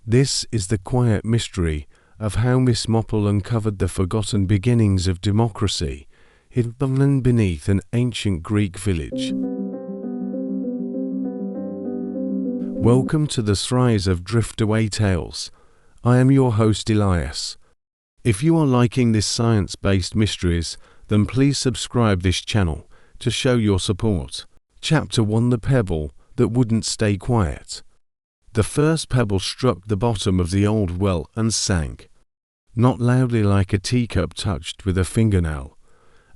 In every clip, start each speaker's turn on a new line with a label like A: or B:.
A: This is the quiet mystery of how Miss Marple uncovered the forgotten beginnings of democracy hidden beneath an ancient Greek village. Welcome to the Thrice of Driftaway Tales. I am your host Elias. If you are liking this science-based mysteries, then please subscribe this channel to show your support. Chapter 1: The Pebble That Wouldn't Stay Quiet. The first pebble struck the bottom of the old well and sank. Not loudly like a teacup touched with a fingernail.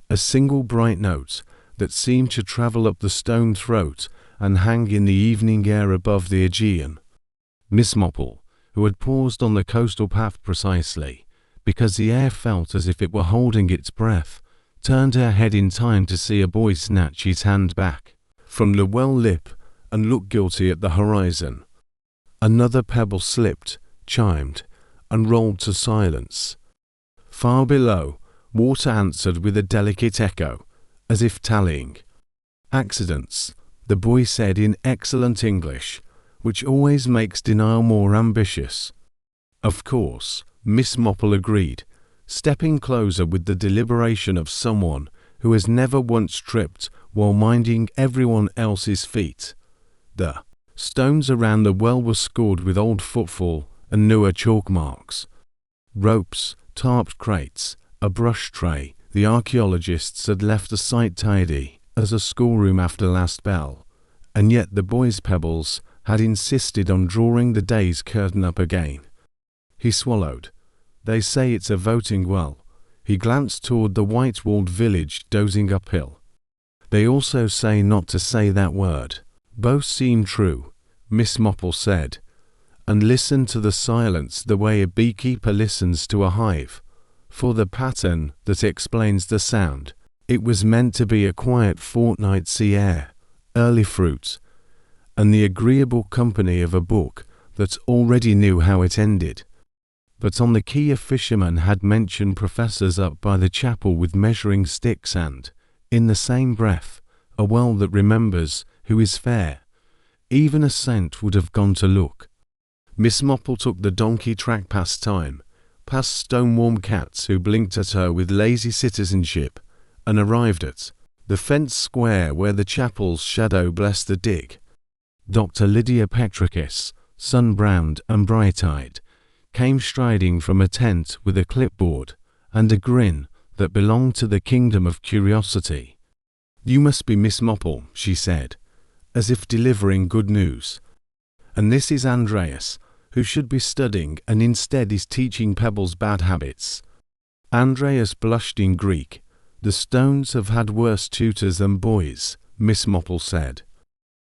A: A single bright note that seemed to travel up the stone throat and hang in the evening air above the Aegean. Miss Marple, who had paused on the coastal path precisely because the air felt as if it were holding its breath, turned her head in time to see a boy snatch his hand back from the well lip and look guilty at the horizon. Another pebble slipped, chimed, and rolled to silence. Far below, water answered with a delicate echo, as if tallying. "Accidents," the boy said in excellent English, which always makes denial more ambitious. "Of course," Miss Marple agreed, stepping closer with the deliberation of someone who has never once tripped while minding everyone else's feet. The stones around the well were scored with old footfall and newer chalk marks. Ropes, tarped crates, a brush tray. The archaeologists had left the site tidy as a schoolroom after last bell, and yet the boy's pebbles had insisted on drawing the day's curtain up again. He swallowed. "They say it's a voting well." He glanced toward the white-walled village dozing uphill. "They also say not to say that word." "Both seem true," Miss Marple said, and listened to the silence the way a beekeeper listens to a hive, for the pattern that explains the sound. It was meant to be a quiet fortnight sea air, early fruit, and the agreeable company of a book that already knew how it ended. But on the quay a fisherman had mentioned professors up by the chapel with measuring sticks and, in the same breath, a well that remembers who is fair. Even a saint would have gone to look. Miss Marple took the donkey track past time, past stone-warm cats who blinked at her with lazy citizenship, and arrived at the fenced square where the chapel's shadow blessed the dig. Dr. Lydia Petrikis, sun-browned and bright-eyed, came striding from a tent with a clipboard and a grin that belonged to the kingdom of curiosity. "You must be Miss Marple," she said, as if delivering good news. "And this is Andreas, who should be studying and instead is teaching pebbles bad habits." Andreas blushed in Greek. "The stones have had worse tutors than boys," Miss Marple said.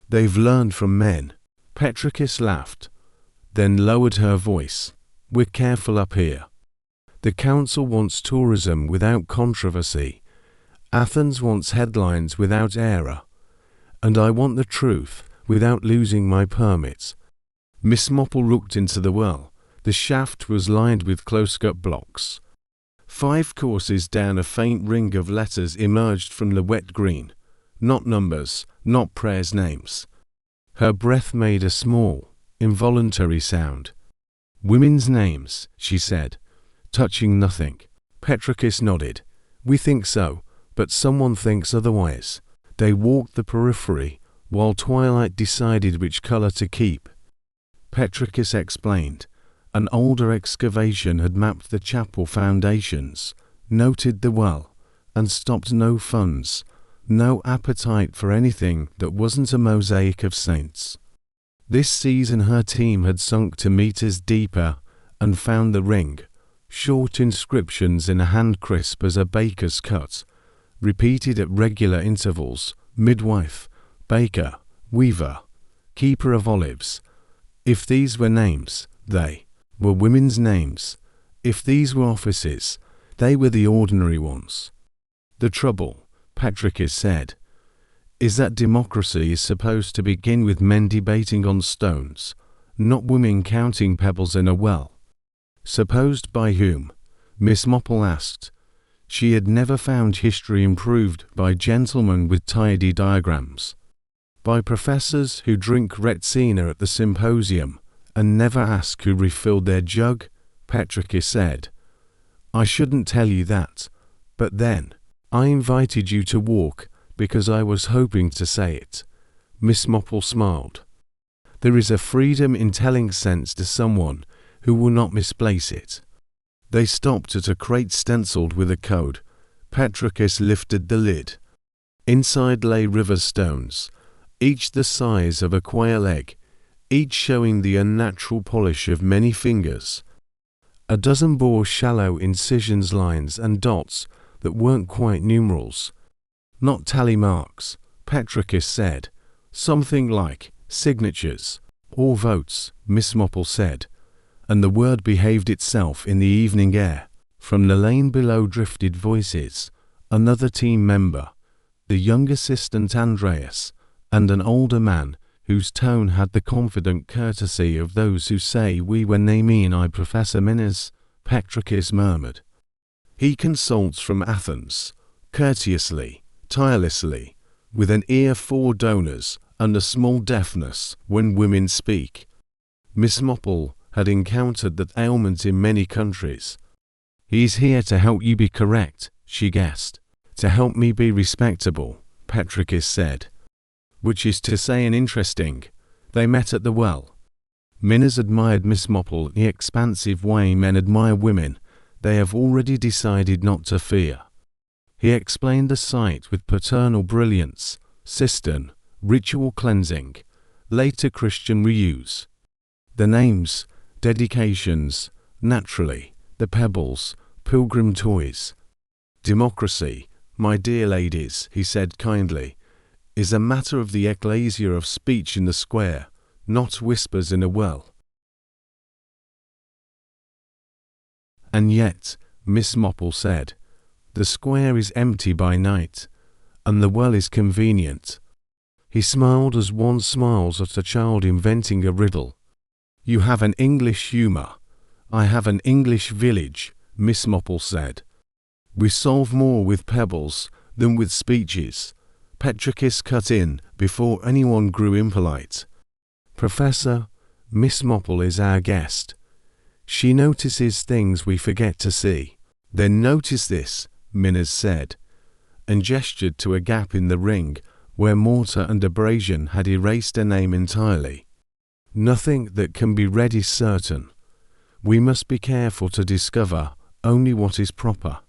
A: "They've learned from men." Petrikis laughed, then lowered her voice. "We're careful up here. The council wants tourism without controversy. Athens wants headlines without error. And I want the truth without losing my permit." Miss Marple looked into the well. The shaft was lined with close-cut blocks. 5 courses down a faint ring of letters emerged from the wet green. Not numbers, not prayers' names. Her breath made a small, involuntary sound. "Women's names," she said, touching nothing. Petrikis nodded. "We think so, but someone thinks otherwise." They walked the periphery, while twilight decided which color to keep. Petrikis explained. An older excavation had mapped the chapel foundations, noted the well, and stopped no funds, no appetite for anything that wasn't a mosaic of saints. This season her team had sunk to meters deeper and found the ring, short inscriptions in a hand crisp as a baker's cut, repeated at regular intervals: midwife, baker, weaver, keeper of olives. If these were names, they were women's names. If these were offices, they were the ordinary ones. "The trouble," Petrikis said, "is that democracy is supposed to begin with men debating on stones, not women counting pebbles in a well." "Supposed by whom?" Miss Marple asked. She had never found history improved by gentlemen with tidy diagrams. "By professors who drink Retsina at the symposium and never ask who refilled their jug, Patricus said. I shouldn't tell you that, but then, I invited you to walk because I was hoping to say it. Miss Marple smiled. There is a freedom in telling sense to someone who will not misplace it. They stopped at a crate stenciled with a code. Patricus lifted the lid. Inside lay river stones, each the size of a quail egg, each showing the unnatural polish of many fingers. A dozen bore shallow incisions, lines and dots that weren't quite numerals. Not tally marks, Patricus said. Something like signatures, or votes, Miss Marple said, and the word behaved itself in the evening air. From the lane below drifted voices, another team member, the young assistant Andreas, and an older man whose tone had the confident courtesy of those who say we when they mean I, Professor Miners, Patricus murmured. He consults from Athens, courteously, tirelessly, with an ear for donors and a small deafness when women speak. Miss Marple had encountered that ailment in many countries. He's here to help you be correct, she guessed. To help me be respectable, Patricus said. Which is to say and interesting. They met at the well. Miners admired Miss Marple in the expansive way men admire women they have already decided not to fear. He explained the site with paternal brilliance, cistern, ritual cleansing, later Christian reuse. The names, dedications, naturally, the pebbles, pilgrim toys. Democracy, my dear ladies, he said kindly, is a matter of the ecclesia of speech in the square, not whispers in a well. And yet, Miss Marple said, the square is empty by night, and the well is convenient. He smiled as one smiles at a child inventing a riddle. You have an English humour. I have an English village, Miss Marple said. We solve more with pebbles than with speeches. Patricus cut in before anyone grew impolite. Professor, Miss Marple is our guest. She notices things we forget to see. Then notice this, Miners said, and gestured to a gap in the ring where mortar and abrasion had erased a name entirely. Nothing that can be read is certain. We must be careful to discover only what is proper.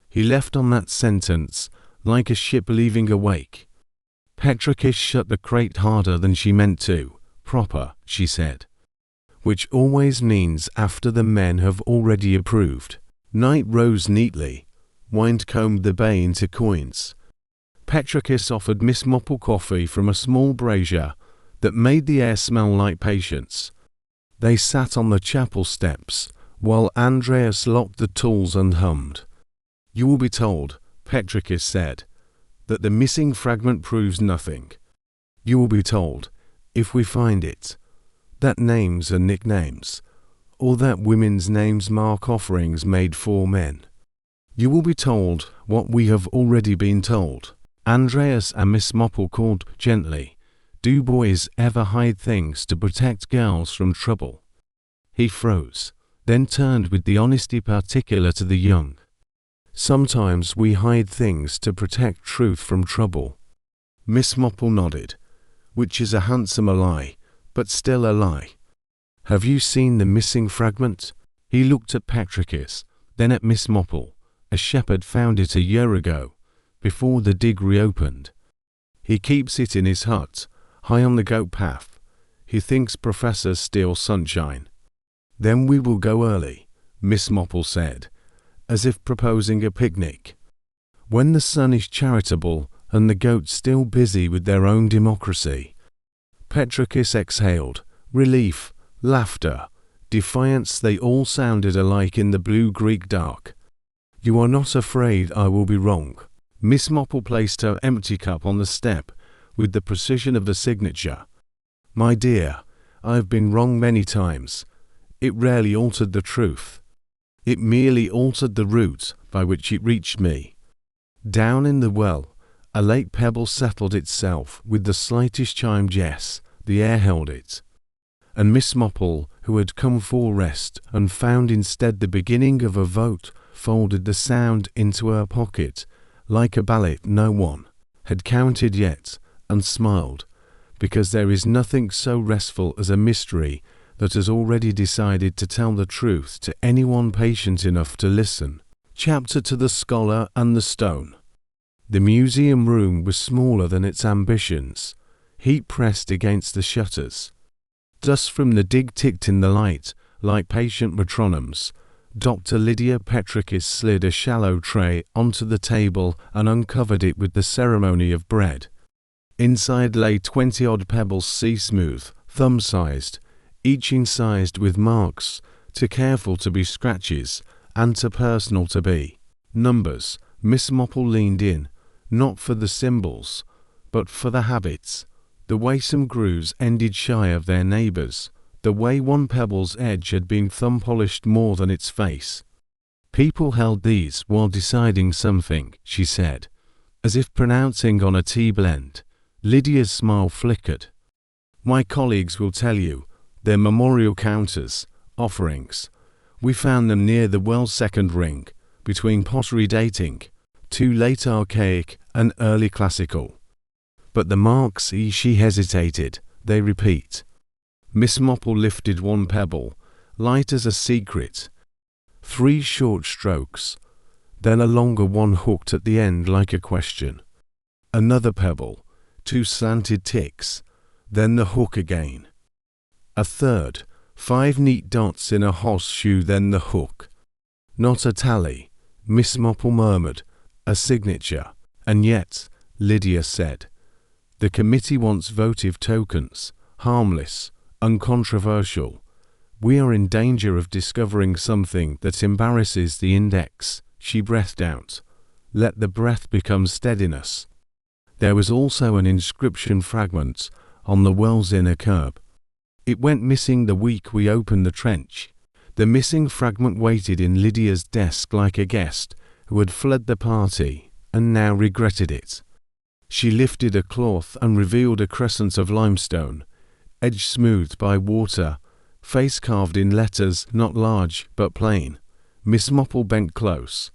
A: He left on that sentence like a ship leaving a wake. Patricus shut the crate harder than she meant to. Proper, she said. Which always means after the men have already approved. Night rose neatly, wind-combed the bay into coins. Patricus offered Miss Marple coffee from a small brazier that made the air smell like patience. They sat on the chapel steps, while Andreas locked the tools and hummed. You will be told, Patricus said, that the missing fragment proves nothing. You will be told, if we find it, that names are nicknames, or that women's names mark offerings made for men. You will be told what we have already been told. Andreas and Miss Marple called gently, do boys ever hide things to protect girls from trouble? He froze, then turned with the honesty particular to the young. Sometimes we hide things to protect truth from trouble. Miss Marple nodded, which is a handsomer lie, but still a lie. Have you seen the missing fragment? He looked at Patricus, then at Miss Marple. A shepherd found it a year ago, before the dig reopened. He keeps it in his hut, high on the goat path. He thinks professors steal sunshine. Then we will go early, Miss Marple said, as if proposing a picnic. When the sun is charitable and the goats still busy with their own democracy. Patricus exhaled, relief, laughter, defiance. They all sounded alike in the blue Greek dark. You are not afraid I will be wrong. Miss Marple placed her empty cup on the step with the precision of a signature. My dear, I have been wrong many times. It rarely altered the truth. It merely altered the route by which it reached me. Down in the well, a late pebble settled itself with the slightest chimed yes. The air held it. and Miss Marple, who had come for rest and found instead the beginning of a vote, folded the sound into her pocket, like a ballot no one had counted yet, and smiled, because there is nothing so restful as a mystery that has already decided to tell the truth to anyone patient enough to listen. Chapter to the Scholar and the Stone. The museum room was smaller than its ambitions. Heat pressed against the shutters. Dust from the dig ticked in the light, like patient metronomes. Dr. Lydia Petrikis slid a shallow tray onto the table and uncovered it with the ceremony of bread. Inside lay 20-odd pebbles, sea-smooth, thumb-sized, each incised with marks, too careful to be scratches, and too personal to be numbers. Miss Marple leaned in, not for the symbols, but for the habits. The way some grooves ended shy of their neighbours, the way one pebble's edge had been thumb-polished more than its face. People held these while deciding something, she said, as if pronouncing on a tea blend. Lydia's smile flickered. My colleagues will tell you, they're memorial counters, offerings. We found them near the well second ring, between pottery dating, to late archaic and early classical. But the marks, she hesitated, they repeat. Miss Marple lifted one pebble, light as a secret. 3 short strokes, then a longer one hooked at the end like a question. Another pebble, 2 slanted ticks, then the hook again. A third, 5 neat dots in a horseshoe, then the hook. Not a tally, Miss Marple murmured, a signature. And yet, Lydia said, the committee wants votive tokens, harmless, uncontroversial. We are in danger of discovering something that embarrasses the index. She breathed out. Let the breath become steadiness. There was also an inscription fragment on the well's inner curb. It went missing the week we opened the trench. The missing fragment waited in Lydia's desk like a guest who had fled the party and now regretted it. She lifted a cloth and revealed a crescent of limestone, edge smoothed by water, face carved in letters not large but plain. Miss Marple bent close.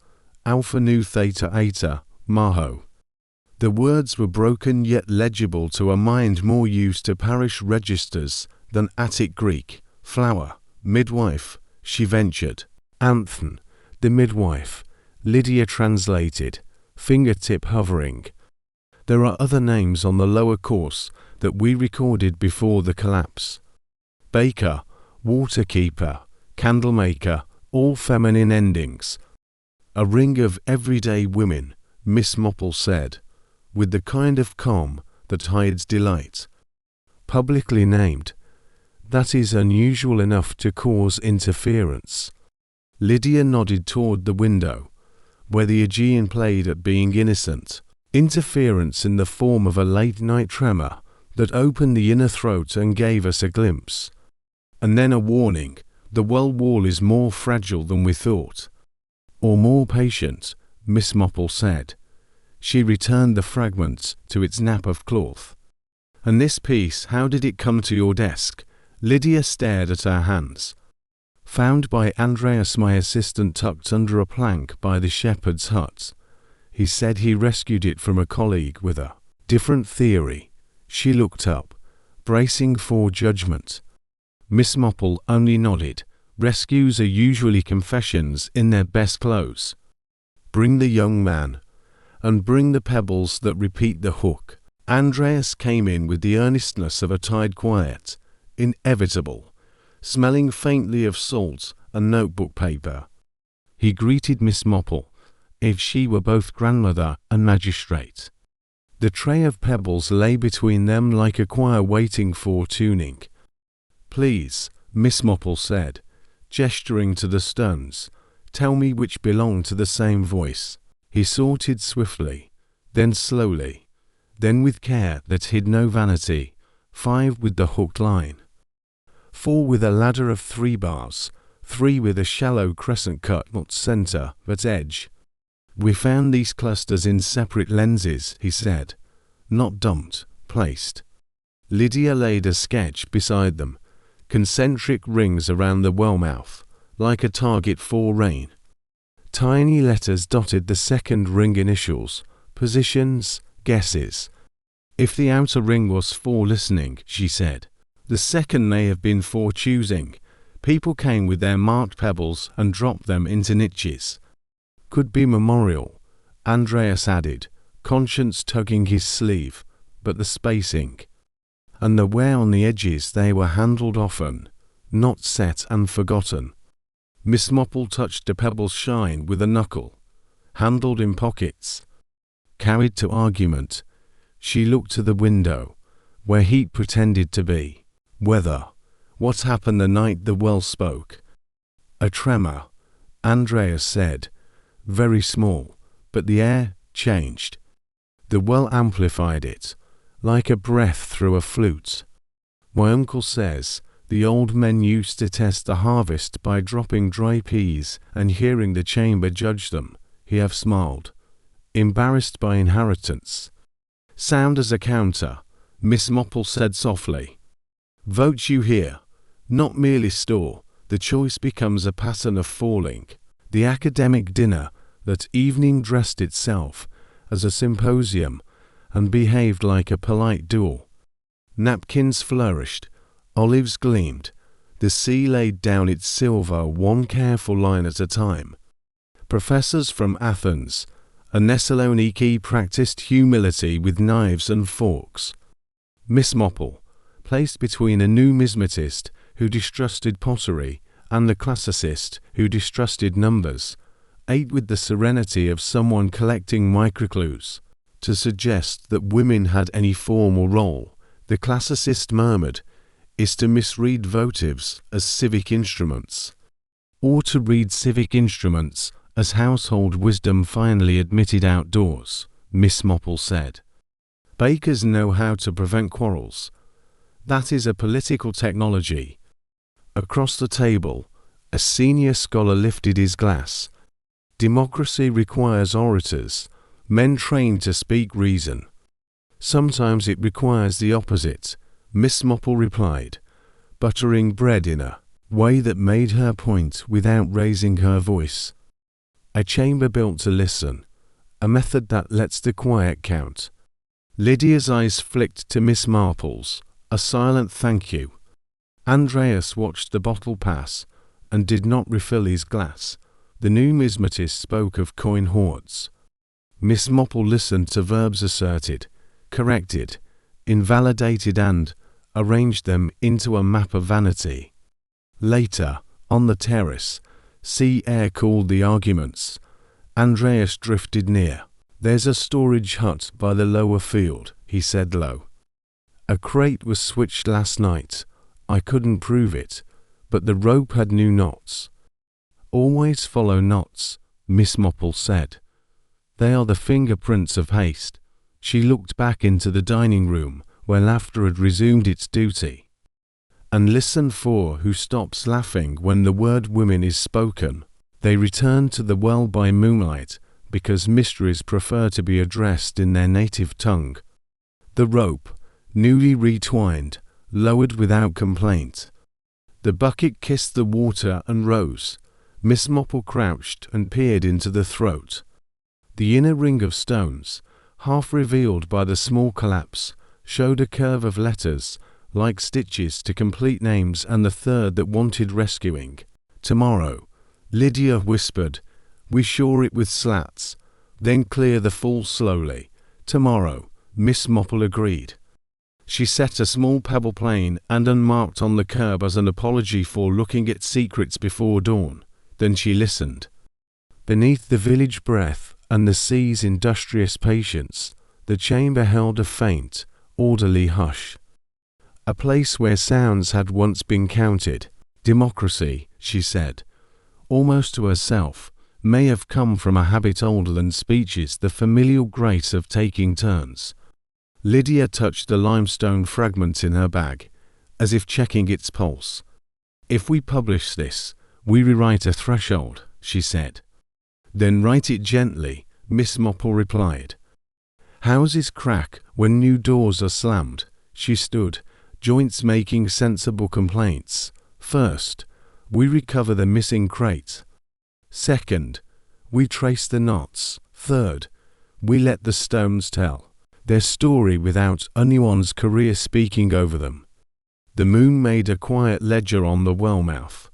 A: Alpha Nu Theta Eta, Maho. The words were broken yet legible to a mind more used to parish registers than Attic Greek. Flower, midwife, she ventured. Anthem, the midwife, Lydia translated, fingertip hovering. There are other names on the lower course that we recorded before the collapse. Baker, waterkeeper, candlemaker, all feminine endings. A ring of everyday women, Miss Marple said, with the kind of calm that hides delight. Publicly named. That is unusual enough to cause interference. Lydia nodded toward the window, where the Aegean played at being innocent. Interference in the form of a late-night tremor that opened the inner throat and gave us a glimpse. And then a warning, the well wall is more fragile than we thought. Or more patient, Miss Marple said. She returned the fragment to its nap of cloth. And this piece, how did it come to your desk? Lydia stared at her hands. Found by Andreas, my assistant, tucked under a plank by the shepherd's hut. He said he rescued it from a colleague with a different theory. She looked up, bracing for judgment. Miss Marple only nodded. Rescues are usually confessions in their best clothes. Bring the young man, and bring the pebbles that repeat the hook. Andreas came in with the earnestness of a tired quiet, inevitable, smelling faintly of salt and notebook paper. He greeted Miss Marple, if she were both grandmother and magistrate. The tray of pebbles lay between them like a choir waiting for tuning. Please, Miss Marple said, gesturing to the stones, tell me which belong to the same voice. He sorted swiftly, then slowly, then with care that hid no vanity, 5 with the hooked line. 4 with a ladder of 3 bars, 3 with a shallow crescent cut not center but edge. We found these clusters in separate lenses, he said, not dumped, placed. Lydia laid a sketch beside them. concentric rings around the well mouth, like a target for rain. Tiny letters dotted the second ring initials, positions, guesses. If the outer ring was for listening, she said, the second may have been for choosing. People came with their marked pebbles and dropped them into niches. Could be memorial, Andreas added, conscience tugging his sleeve, but the spacing and the wear on the edges, they were handled often, not set and forgotten. Miss Marple touched the pebble's shine with a knuckle, handled in pockets. Carried to argument, she looked to the window, where heat pretended to be. Weather. What happened the night the well spoke? A tremor, Andreas said. Very small, but the air changed. The well amplified it, like a breath through a flute. My uncle says the old men used to test the harvest by dropping dry peas and hearing the chamber judge them. He have smiled, embarrassed by inheritance. Sound as a counter, Miss Marple said softly. Vote you hear, not merely store, the choice becomes a pattern of falling. The academic dinner that evening dressed itself as a symposium and behaved like a polite duel. Napkins flourished, olives gleamed, the sea laid down its silver one careful line at a time. Professors from Athens and Thessaloniki practiced humility with knives and forks. Miss Marple, placed between a numismatist who distrusted pottery and the classicist who distrusted numbers, ate with the serenity of someone collecting microclues. To suggest that women had any formal role, the classicist murmured, is to misread votives as civic instruments, or to read civic instruments as household wisdom finally admitted outdoors, Miss Marple said. Bakers know how to prevent quarrels. That is a political technology. Across the table, a senior scholar lifted his glass. Democracy requires orators, men trained to speak reason. Sometimes it requires the opposite, Miss Marple replied, buttering bread in a way that made her point without raising her voice. A chamber built to listen, a method that lets the quiet count. Lydia's eyes flicked to Miss Marple's, a silent thank you. Andreas watched the bottle pass and did not refill his glass. The numismatist spoke of coin hoards. Miss Marple listened to verbs asserted, corrected, invalidated and arranged them into a map of vanity. Later, on the terrace, sea air cooled the arguments. Andreas drifted near. There's a storage hut by the lower field, he said low. A crate was switched last night. I couldn't prove it, but the rope had new knots. Always follow knots, Miss Marple said. They are the fingerprints of haste. She looked back into the dining room where laughter had resumed its duty. And listen for who stops laughing when the word women is spoken. They return to the well by moonlight because mysteries prefer to be addressed in their native tongue. The rope, newly retwined, lowered without complaint. The bucket kissed the water and rose. Miss Marple crouched and peered into the throat. The inner ring of stones, half revealed by the small collapse, showed a curve of letters, like stitches to complete names and the third that wanted rescuing. Tomorrow, Lydia whispered, we shore it with slats, then clear the fall slowly. Tomorrow, Miss Marple agreed. She set a small pebble plane and unmarked on the curb as an apology for looking at secrets before dawn. Then she listened. Beneath the village breath and the sea's industrious patience, the chamber held a faint, orderly hush. A place where sounds had once been counted. Democracy, she said, almost to herself, may have come from a habit older than speeches, the familial grace of taking turns. Lydia touched the limestone fragment in her bag, as if checking its pulse. If we publish this, we rewrite a threshold, she said. Then write it gently, Miss Marple replied. Houses crack when new doors are slammed. She stood, joints making sensible complaints. First, we recover the missing crate. Second, we trace the knots. Third, we let the stones tell their story without anyone's career speaking over them. The moon made a quiet ledger on the well mouth.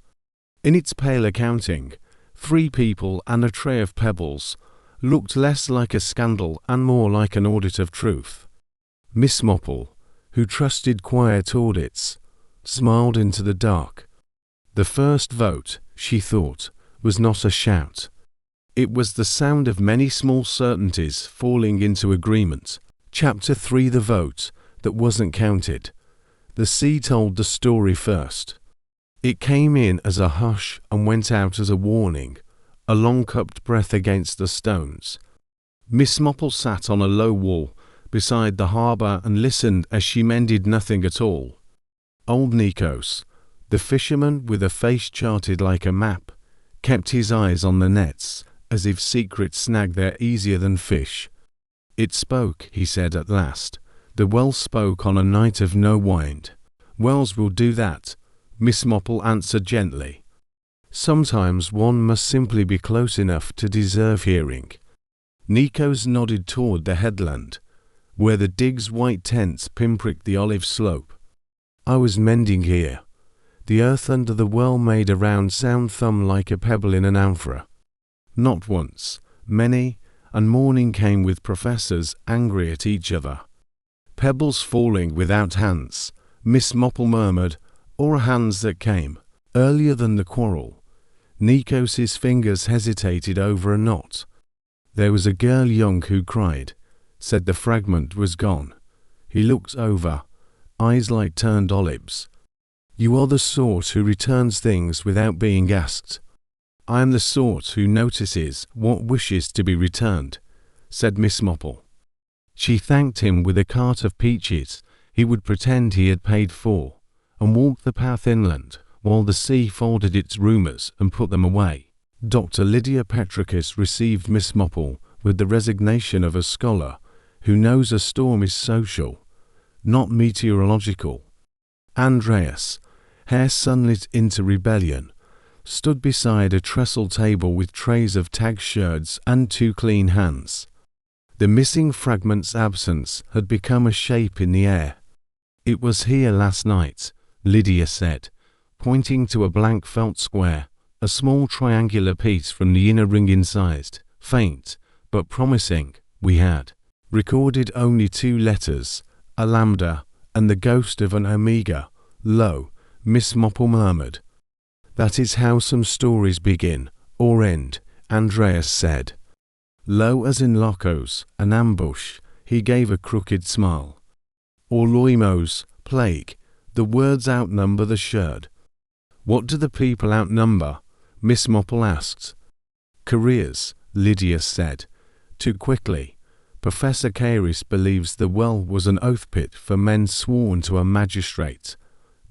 A: In its pale accounting, 3 people and a tray of pebbles looked less like a scandal and more like an audit of truth. Miss Marple, who trusted quiet audits, smiled into the dark. The first vote, she thought, was not a shout. It was the sound of many small certainties falling into agreement. Chapter 3: The vote that wasn't counted. The sea told the story first. It came in as a hush and went out as a warning, a long-cupped breath against the stones. Miss Marple sat on a low wall beside the harbour and listened as she mended nothing at all. Old Nikos, the fisherman with a face charted like a map, kept his eyes on the nets, as if secrets snagged there easier than fish. It spoke, he said at last. The well spoke on a night of no wind. Wells will do that, Miss Marple answered gently. Sometimes one must simply be close enough to deserve hearing. Nikos nodded toward the headland, where the dig's white tents pinpricked the olive slope. I was mending here. The earth under the well made a round sound thumb like a pebble in an amphora. Not once, many, and morning came with professors angry at each other. Pebbles falling without hands, Miss Marple murmured, or hands that came. Earlier than the quarrel, Nikos's fingers hesitated over a knot. There was a girl young who cried, said the fragment was gone. He looked over, eyes like turned olives. You are the sort who returns things without being asked. I am the sort who notices what wishes to be returned, said Miss Marple. She thanked him with a cart of peaches he would pretend he had paid for, and walked the path inland, while the sea folded its rumours and put them away. Dr. Lydia Petrikis received Miss Marple with the resignation of a scholar who knows a storm is social, not meteorological. Andreas, hair sunlit into rebellion, stood beside a trestle table with trays of tag shirts and 2 clean hands. The missing fragment's absence had become a shape in the air. It was here last night, Lydia said, pointing to a blank felt square, a small triangular piece from the inner ring incised, faint, but promising. We had recorded only 2 letters, a lambda and the ghost of an omega. Lo, Miss Marple murmured. That is how some stories begin, or end, Andreas said. Lo as in locos, an ambush, he gave a crooked smile. Or loimos, plague, the words outnumber the sherd. What do the people outnumber? Miss Marple asked. Careers, Lydia said. Too quickly. Professor Caris believes the well was an oath pit for men sworn to a magistrate.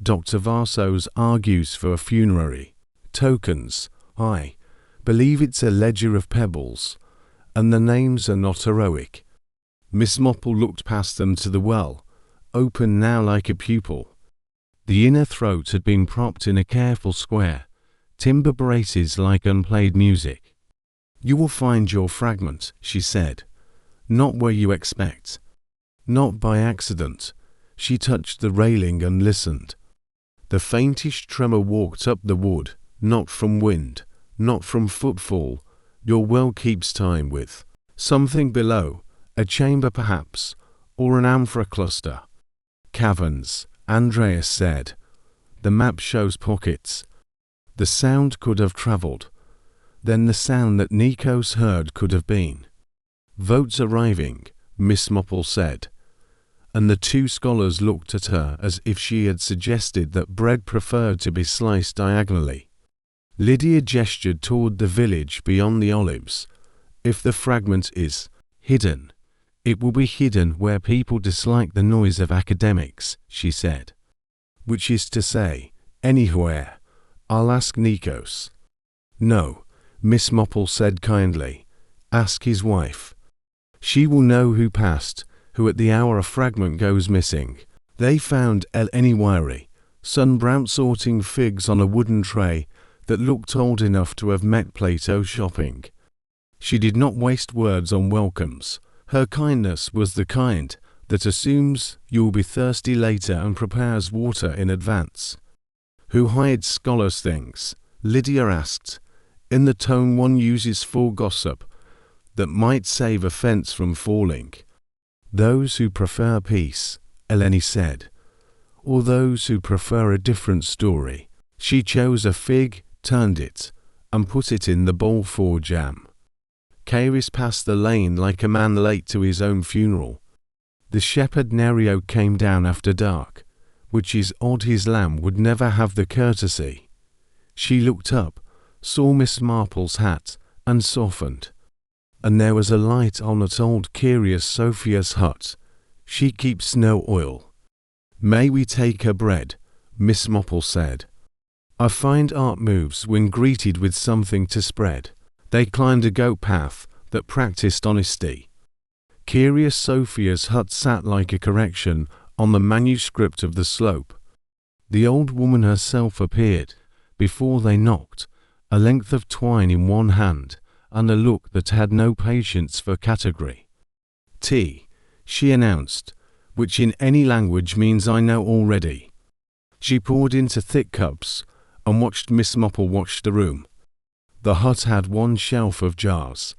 A: Dr. Varsos argues for a funerary. Tokens, I believe it's a ledger of pebbles, and the names are not heroic. Miss Marple looked past them to the well, open now like a pupil. The inner throat had been propped in a careful square, timber braces like unplayed music. You will find your fragment, she said. Not where you expect. Not by accident. She touched the railing and listened. The faintest tremor walked up the wood, not from wind, not from footfall. Your well keeps time with something below, a chamber perhaps, or an amphora cluster. Caverns, Andreas said. The map shows pockets. The sound could have travelled. Then the sound that Nikos heard could have been. Votes arriving, Miss Marple said. And the 2 scholars looked at her as if she had suggested that bread preferred to be sliced diagonally. Lydia gestured toward the village beyond the olives. If the fragment is hidden, it will be hidden where people dislike the noise of academics, she said. Which is to say, anywhere. I'll ask Nikos. No, Miss Marple said kindly. Ask his wife. She will know who passed, who at the hour a fragment goes missing, They found Eleni wiry, sun-browned sorting figs on a wooden tray that looked old enough to have met Plato shopping. She did not waste words on welcomes. Her kindness was the kind that assumes you'll be thirsty later and prepares water in advance. "Who hides scholars' things?" Lydia asked, in the tone one uses for gossip that might save a fence from falling. "Those who prefer peace," Eleni said, "or those who prefer a different story." She chose a fig, turned it, and put it in the bowl for jam. Kairis passed the lane like a man late to his own funeral. The shepherd Nerio came down after dark, which is odd his lamb would never have the courtesy. She looked up, saw Miss Marple's hat, and softened. And there was a light on at old curious Sophia's hut. She keeps no oil. "May we take her bread?" Miss Marple said. "I find art moves when greeted with something to spread." They climbed a goat path that practiced honesty. Curious Sophia's hut sat like a correction on the manuscript of the slope. The old woman herself appeared before they knocked, a length of twine in one hand and a look that had no patience for category. "Tea," she announced, which in any language means "I know already." She poured into thick cups and watched Miss Marple watch the room. The hut had one shelf of jars,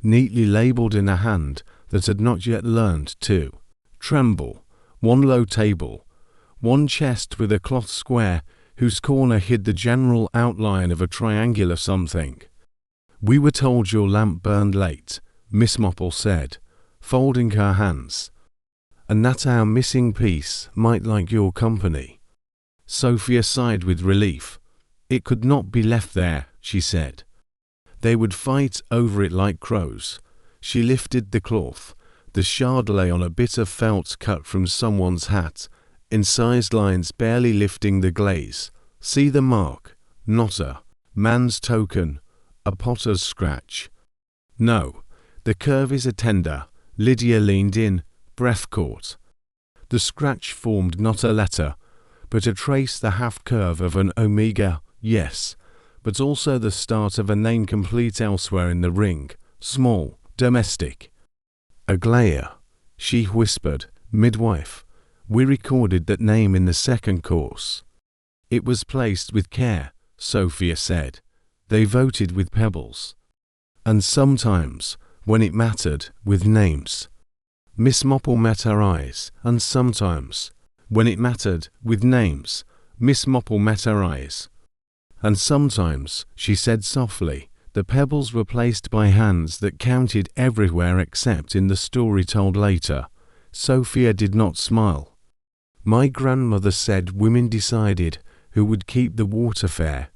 A: neatly labelled in a hand that had not yet learned to tremble, one low table, one chest with a cloth square whose corner hid the general outline of a triangular something. "We were told your lamp burned late," Miss Marple said, folding her hands, "and that our missing piece might like your company." Sophia sighed with relief. "It could not be left there," she said. "They would fight over it like crows." She lifted the cloth. The shard lay on a bit of felt cut from someone's hat, incised lines barely lifting the glaze. "See the mark? Not a man's token, a potter's scratch." "No, the curve is a tender." Lydia leaned in, breath caught. The scratch formed not a letter, but a trace, the half curve of an omega, yes, but also the start of a name complete elsewhere in the ring, small, domestic. "Aglaia," she whispered, "midwife. We recorded that name in the second course." "It was placed with care," Sophia said. "They voted with pebbles. And sometimes, when it mattered, with names." Miss Marple met her eyes. "And sometimes, when it mattered, with names." Miss Marple met her eyes. "And sometimes," she said softly, "the pebbles were placed by hands that counted everywhere except in the story told later." Sophia did not smile. "My grandmother said women decided who would keep the water fair.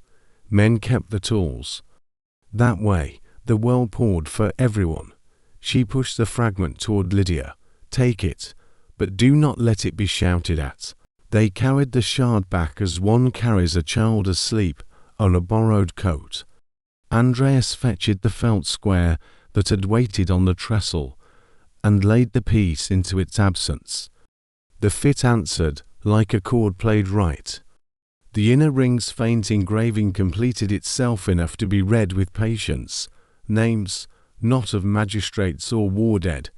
A: Men kept the tools. That way, the well poured for everyone." She pushed the fragment toward Lydia. "Take it, but do not let it be shouted at." They carried the shard back as one carries a child asleep on a borrowed coat. Andreas fetched the felt square that had waited on the trestle and laid the piece into its absence. The fit answered, like a chord played right. The inner ring's faint engraving completed itself enough to be read with patience. Names, not of magistrates or war dead,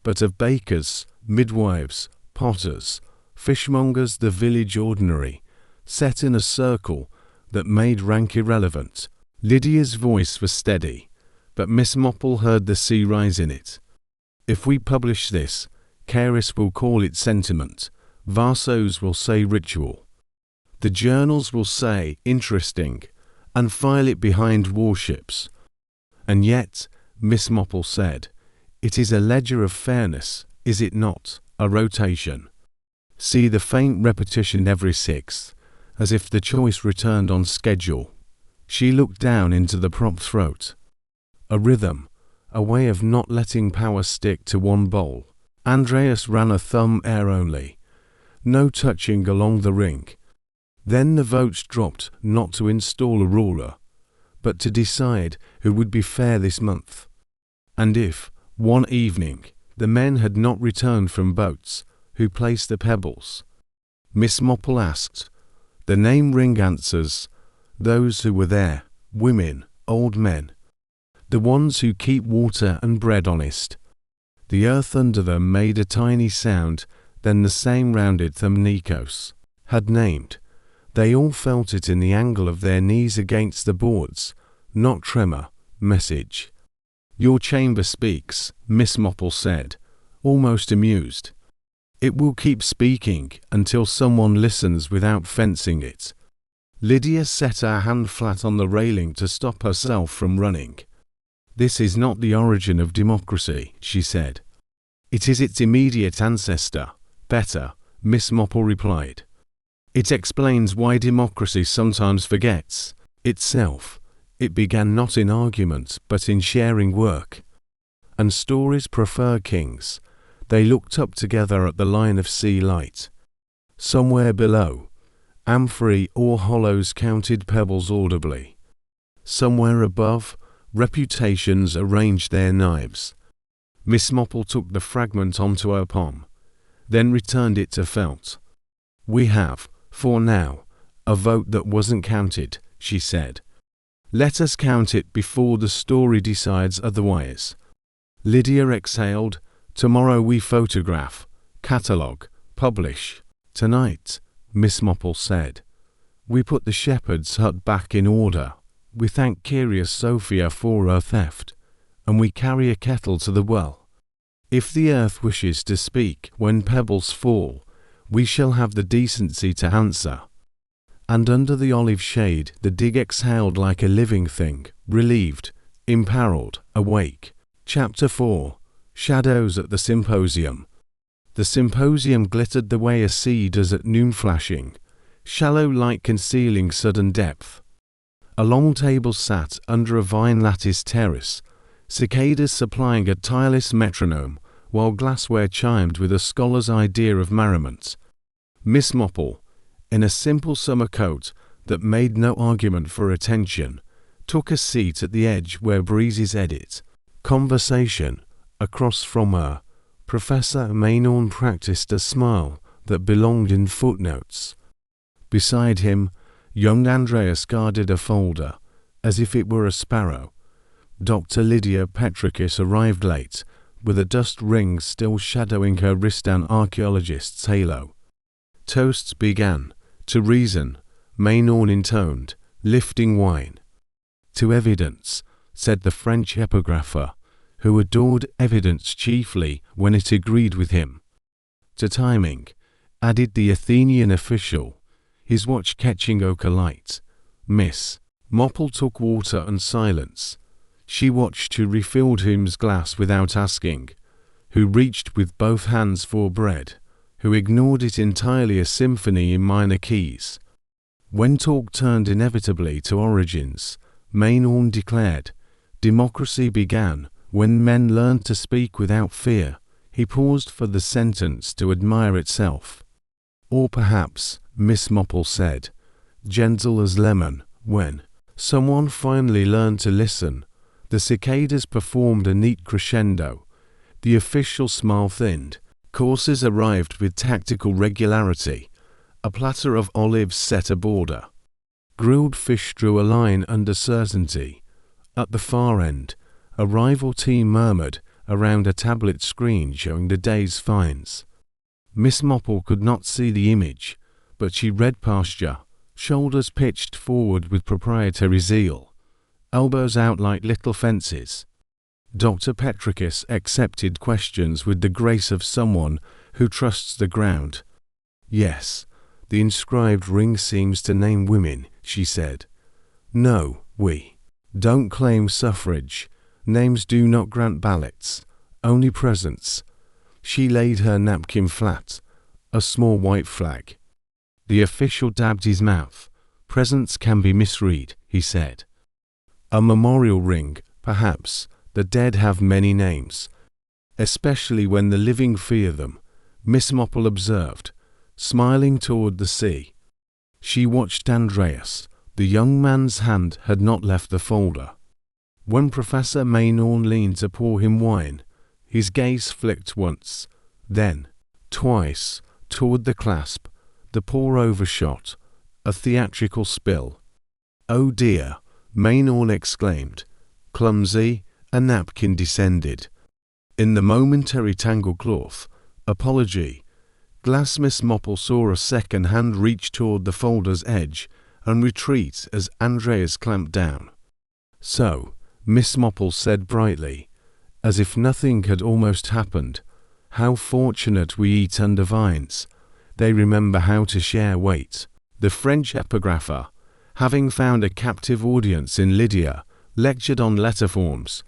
A: but of bakers, midwives, potters, fishmongers, the village ordinary, set in a circle that made rank irrelevant. Lydia's voice was steady, but Miss Marple heard the sea rise in it. "If we publish this, Kairis will call it sentiment. Varsos will say ritual. The journals will say interesting, and file it behind warships. And yet," Miss Marple said, "it is a ledger of fairness, is it not? A rotation. See the faint repetition every sixth, as if the choice returned on schedule." She looked down into the prompt throat. "A rhythm, a way of not letting power stick to one bowl." Andreas ran a thumb air only. No touching along the ring. Then the votes dropped, not to install a ruler, but to decide who would be fair this month. And if, one evening, the men had not returned from boats, who placed the pebbles? Miss Marple asked. The name ring answers. Those who were there, women, old men. The ones who keep water and bread honest. The earth under them made a tiny sound, then the same rounded thumb Nikos had named. They all felt it in the angle of their knees against the boards. Not tremor, message. Your chamber speaks, Miss Marple said, almost amused. It will keep speaking until someone listens without fencing it. Lydia set her hand flat on the railing to stop herself from running. This is not the origin of democracy, she said. It is its immediate ancestor. Better, Miss Marple replied. It explains why democracy sometimes forgets itself. It began not in argument, but in sharing work. And stories prefer kings. They looked up together at the line of sea light. Somewhere below, amphorae or hollows counted pebbles audibly. Somewhere above, reputations arranged their knives. Miss Marple took the fragment onto her palm, then returned it to felt. We have, for now, a vote that wasn't counted, she said. Let us count it before the story decides otherwise. Lydia exhaled. Tomorrow we photograph, catalogue, publish. Tonight, Miss Marple said, we put the shepherd's hut back in order. We thank Kyria Sophia for her theft, and we carry a kettle to the well. If the earth wishes to speak when pebbles fall, we shall have the decency to answer. And under the olive shade the dig exhaled like a living thing, relieved, imperiled, awake. Chapter 4. Shadows at the Symposium. The symposium glittered the way a sea does at noon flashing, shallow light concealing sudden depth. A long table sat under a vine-latticed terrace, cicadas supplying a tireless metronome, while glassware chimed with a scholar's idea of merriment. Miss Marple, in a simple summer coat that made no argument for attention, took a seat at the edge where breezes edit conversation. Across from her, Professor Maynorn practiced a smile that belonged in footnotes. Beside him, young Andreas guarded a folder, as if it were a sparrow. Dr. Lydia Petrikis arrived late, with a dust ring still shadowing her wrist and archaeologist's halo. Toasts began. To reason, Maynorn intoned, lifting wine. To evidence, said the French epigrapher, who adored evidence chiefly when it agreed with him. To timing, added the Athenian official, his watch catching ochre light. Miss Marple took water and silence. She watched who refilled whom's glass without asking, who reached with both hands for bread, who ignored it entirely, a symphony in minor keys. When talk turned inevitably to origins, Maynorn declared, democracy began when men learned to speak without fear. He paused for the sentence to admire itself. Or perhaps, Miss Marple said, gentle as lemon, when someone finally learned to listen. The cicadas performed a neat crescendo. The official smile thinned. Courses arrived with tactical regularity. A platter of olives set a border. Grilled fish drew a line under certainty. At the far end, a rival team murmured around a tablet screen showing the day's finds. Miss Marple could not see the image, but she read pasture, shoulders pitched forward with proprietary zeal, elbows out like little fences. Dr. Petrikis accepted questions with the grace of someone who trusts the ground. Yes, the inscribed ring seems to name women, she said. No, we don't claim suffrage. Names do not grant ballots, only presents. She laid her napkin flat, a small white flag. The official dabbed his mouth. Presents can be misread, he said. A memorial ring, perhaps. The dead have many names, especially when the living fear them, Miss Marple observed, smiling toward the sea. She watched Andreas. The young man's hand had not left the folder. When Professor Maynorn leaned to pour him wine, his gaze flicked once, then twice, toward the clasp, The pour overshot. A theatrical spill. "Oh dear," Maynard exclaimed. Clumsy, a napkin descended. In the momentary tanglecloth, apology, glass Miss Marple saw a second hand reach toward the folder's edge and retreat as Andreas clamped down. "So," Miss Marple said brightly, as if nothing had almost happened, "how fortunate we eat under vines. They remember how to share weight." The French epigrapher, having found a captive audience in Lydia, lectured on letter forms.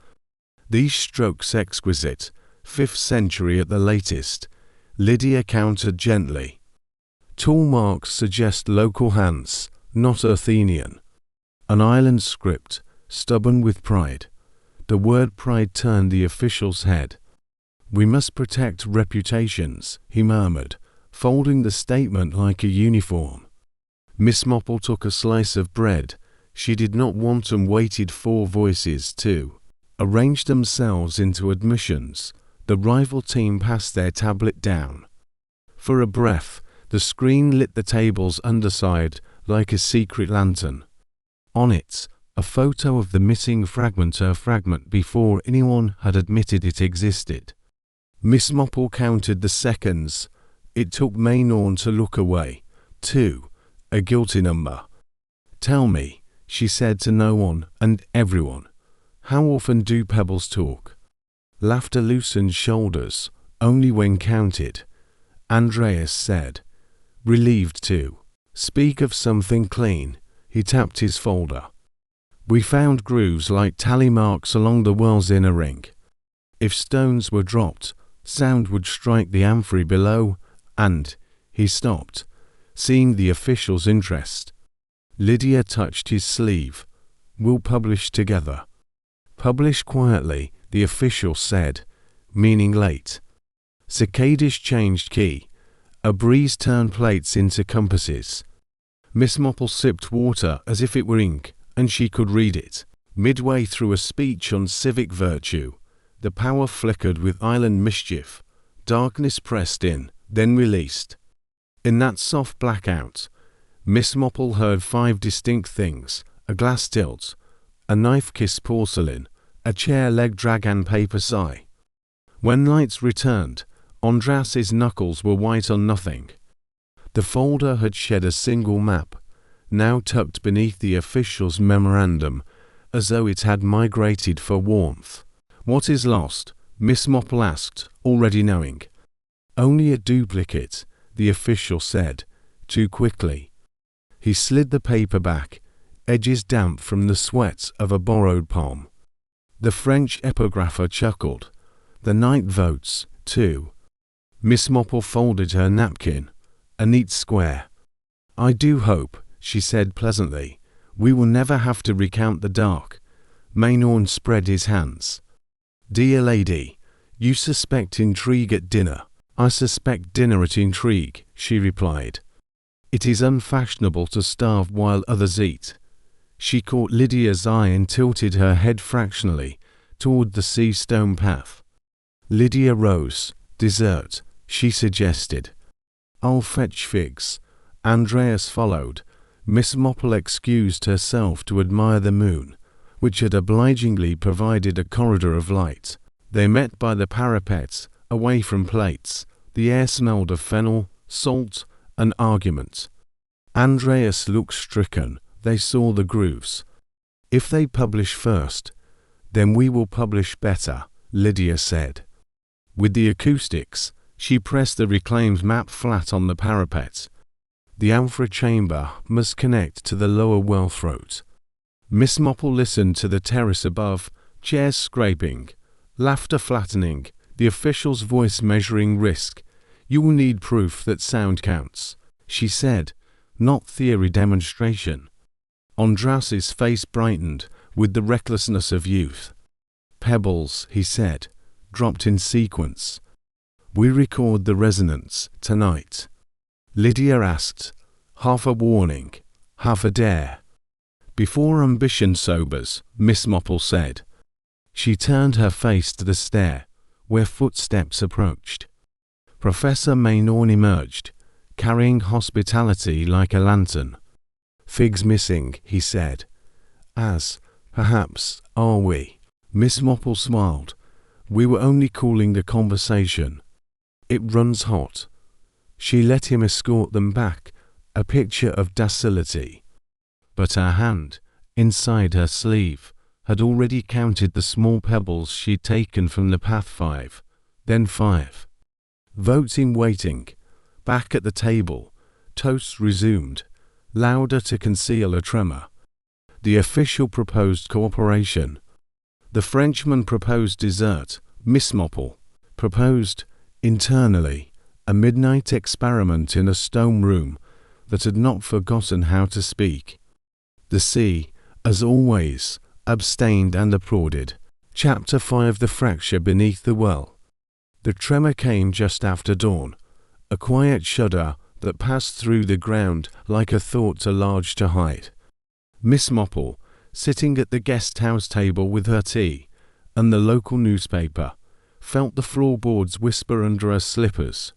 A: "These strokes exquisite, 5th century at the latest," Lydia countered gently. "Tool marks suggest local hands, not Athenian." An island script, stubborn with pride. The word pride turned the official's head. "We must protect reputations," he murmured, folding the statement like a uniform. Miss Marple took a slice of bread. She did not want and waited 4 voices to arrange themselves into admissions. The rival team passed their tablet down. For a breath, the screen lit the table's underside like a secret lantern. On it, a photo of the missing fragment before anyone had admitted it existed. Miss Marple counted the seconds. It took Maynard to look away. 2. A guilty number. "Tell me," she said to no one and everyone, "how often do pebbles talk?" Laughter loosened shoulders, only when counted. Andreas said, relieved to speak of something clean. He tapped his folder. "We found grooves like tally marks along the world's inner ring. If stones were dropped, sound would strike the amphitheater below, and—" He stopped, seeing the official's interest. Lydia touched his sleeve. "We'll publish together." "Publish quietly," the official said, meaning late. Cicadas changed key. A breeze turned plates into compasses. Miss Marple sipped water as if it were ink, and she could read it. Midway through a speech on civic virtue, the power flickered with island mischief. Darkness pressed in, then released. In that soft blackout, Miss Marple heard 5 distinct things: a glass tilt, a knife-kissed porcelain, a chair leg drag and paper sigh. When lights returned, Andreas's knuckles were white on nothing. The folder had shed a single map, now tucked beneath the official's memorandum, as though it had migrated for warmth. "What is lost?" Miss Marple asked, already knowing. "Only a duplicate," the official said, too quickly. He slid the paper back, edges damp from the sweat of a borrowed palm. The French epigrapher chuckled. "The night votes, too." Miss Marple folded her napkin, a neat square. "I do hope," she said pleasantly, "we will never have to recount the dark." Maynard spread his hands. "Dear lady, you suspect intrigue at dinner." "I suspect dinner at intrigue," she replied. "It is unfashionable to starve while others eat." She caught Lydia's eye and tilted her head fractionally toward the sea stone path. Lydia rose. "Dessert," she suggested. "I'll fetch figs." Andreas followed. Miss Marple excused herself to admire the moon, which had obligingly provided a corridor of light. They met by the parapet, away from plates. The air smelled of fennel, salt, and argument. Andreas looked stricken. They saw the grooves. "If they publish first, then we will publish better," Lydia said. With the acoustics, she pressed the reclaimed map flat on the parapet. The antechamber must connect to the lower well throat. Miss Marple listened to the terrace above, chairs scraping, laughter flattening, the official's voice measuring risk. "You will need proof that sound counts," she said, "not theory demonstration." Andreas's face brightened with the recklessness of youth. "Pebbles," he said, dropped in sequence. "We record the resonance tonight." Lydia asked, half a warning, half a dare. "Before ambition sobers," Miss Marple said. She turned her face to the stair, where footsteps approached. Professor Maynard emerged, carrying hospitality like a lantern. "Figs missing," he said. "As, perhaps, are we." Miss Marple smiled. "We were only cooling the conversation. It runs hot." She let him escort them back, a picture of docility. But her hand, inside her sleeve, had already counted the small pebbles she'd taken from the path 5, then 5. Voting waiting. Back at the table, toasts resumed, louder to conceal a tremor. The official proposed cooperation. The Frenchman proposed dessert. Miss Marple proposed, internally, a midnight experiment in a stone room that had not forgotten how to speak. The sea, as always, abstained and applauded. Chapter 5. The fracture beneath the well. The tremor came just after dawn, a quiet shudder that passed through the ground like a thought too large to hide. Miss Marple, sitting at the guest house table with her tea and the local newspaper, felt the floorboards whisper under her slippers.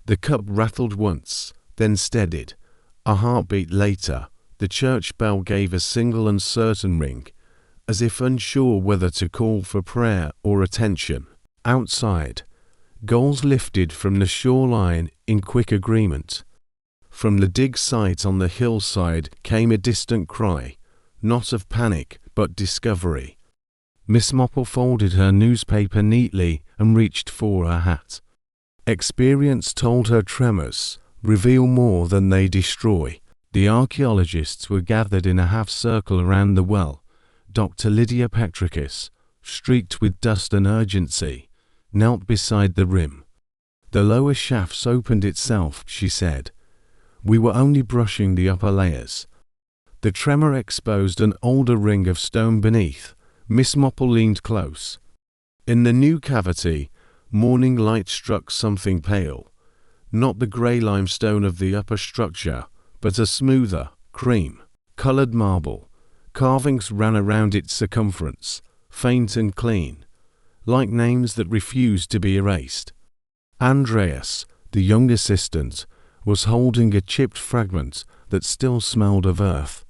A: The cup rattled once, then steadied. A heartbeat later, the church bell gave a single uncertain ring, as if unsure whether to call for prayer or attention. Outside, gulls lifted from the shoreline in quick agreement. From the dig site on the hillside came a distant cry, not of panic but discovery. Miss Marple folded her newspaper neatly and reached for her hat. Experience told her tremors reveal more than they destroy. The archaeologists were gathered in a half-circle around the well. Dr. Lydia Petrikis, streaked with dust and urgency, knelt beside the rim. "The lower shafts opened itself," she said. "We were only brushing the upper layers." The tremor exposed an older ring of stone beneath. Miss Marple leaned close. In the new cavity, morning light struck something pale. Not the grey limestone of the upper structure, but a smoother, cream-coloured marble. Carvings ran around its circumference, faint and clean, like names that refused to be erased. Andreas, the young assistant, was holding a chipped fragment that still smelled of earth.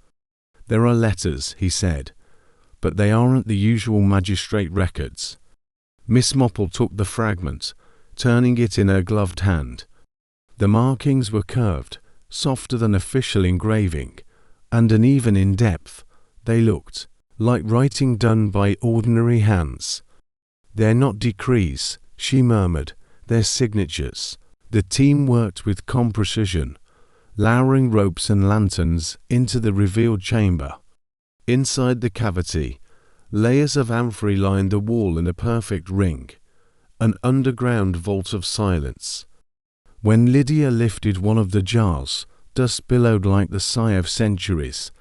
A: "There are letters," he said, "but they aren't the usual magistrate records." Miss Marple took the fragment, turning it in her gloved hand. The markings were curved, softer than official engraving, and uneven in depth. They looked like writing done by ordinary hands. "They're not decrees," she murmured, "they're signatures." The team worked with calm precision, lowering ropes and lanterns into the revealed chamber. Inside the cavity, layers of amphory lined the wall in a perfect ring, an underground vault of silence. When Lydia lifted one of the jars, dust billowed like the sigh of centuries.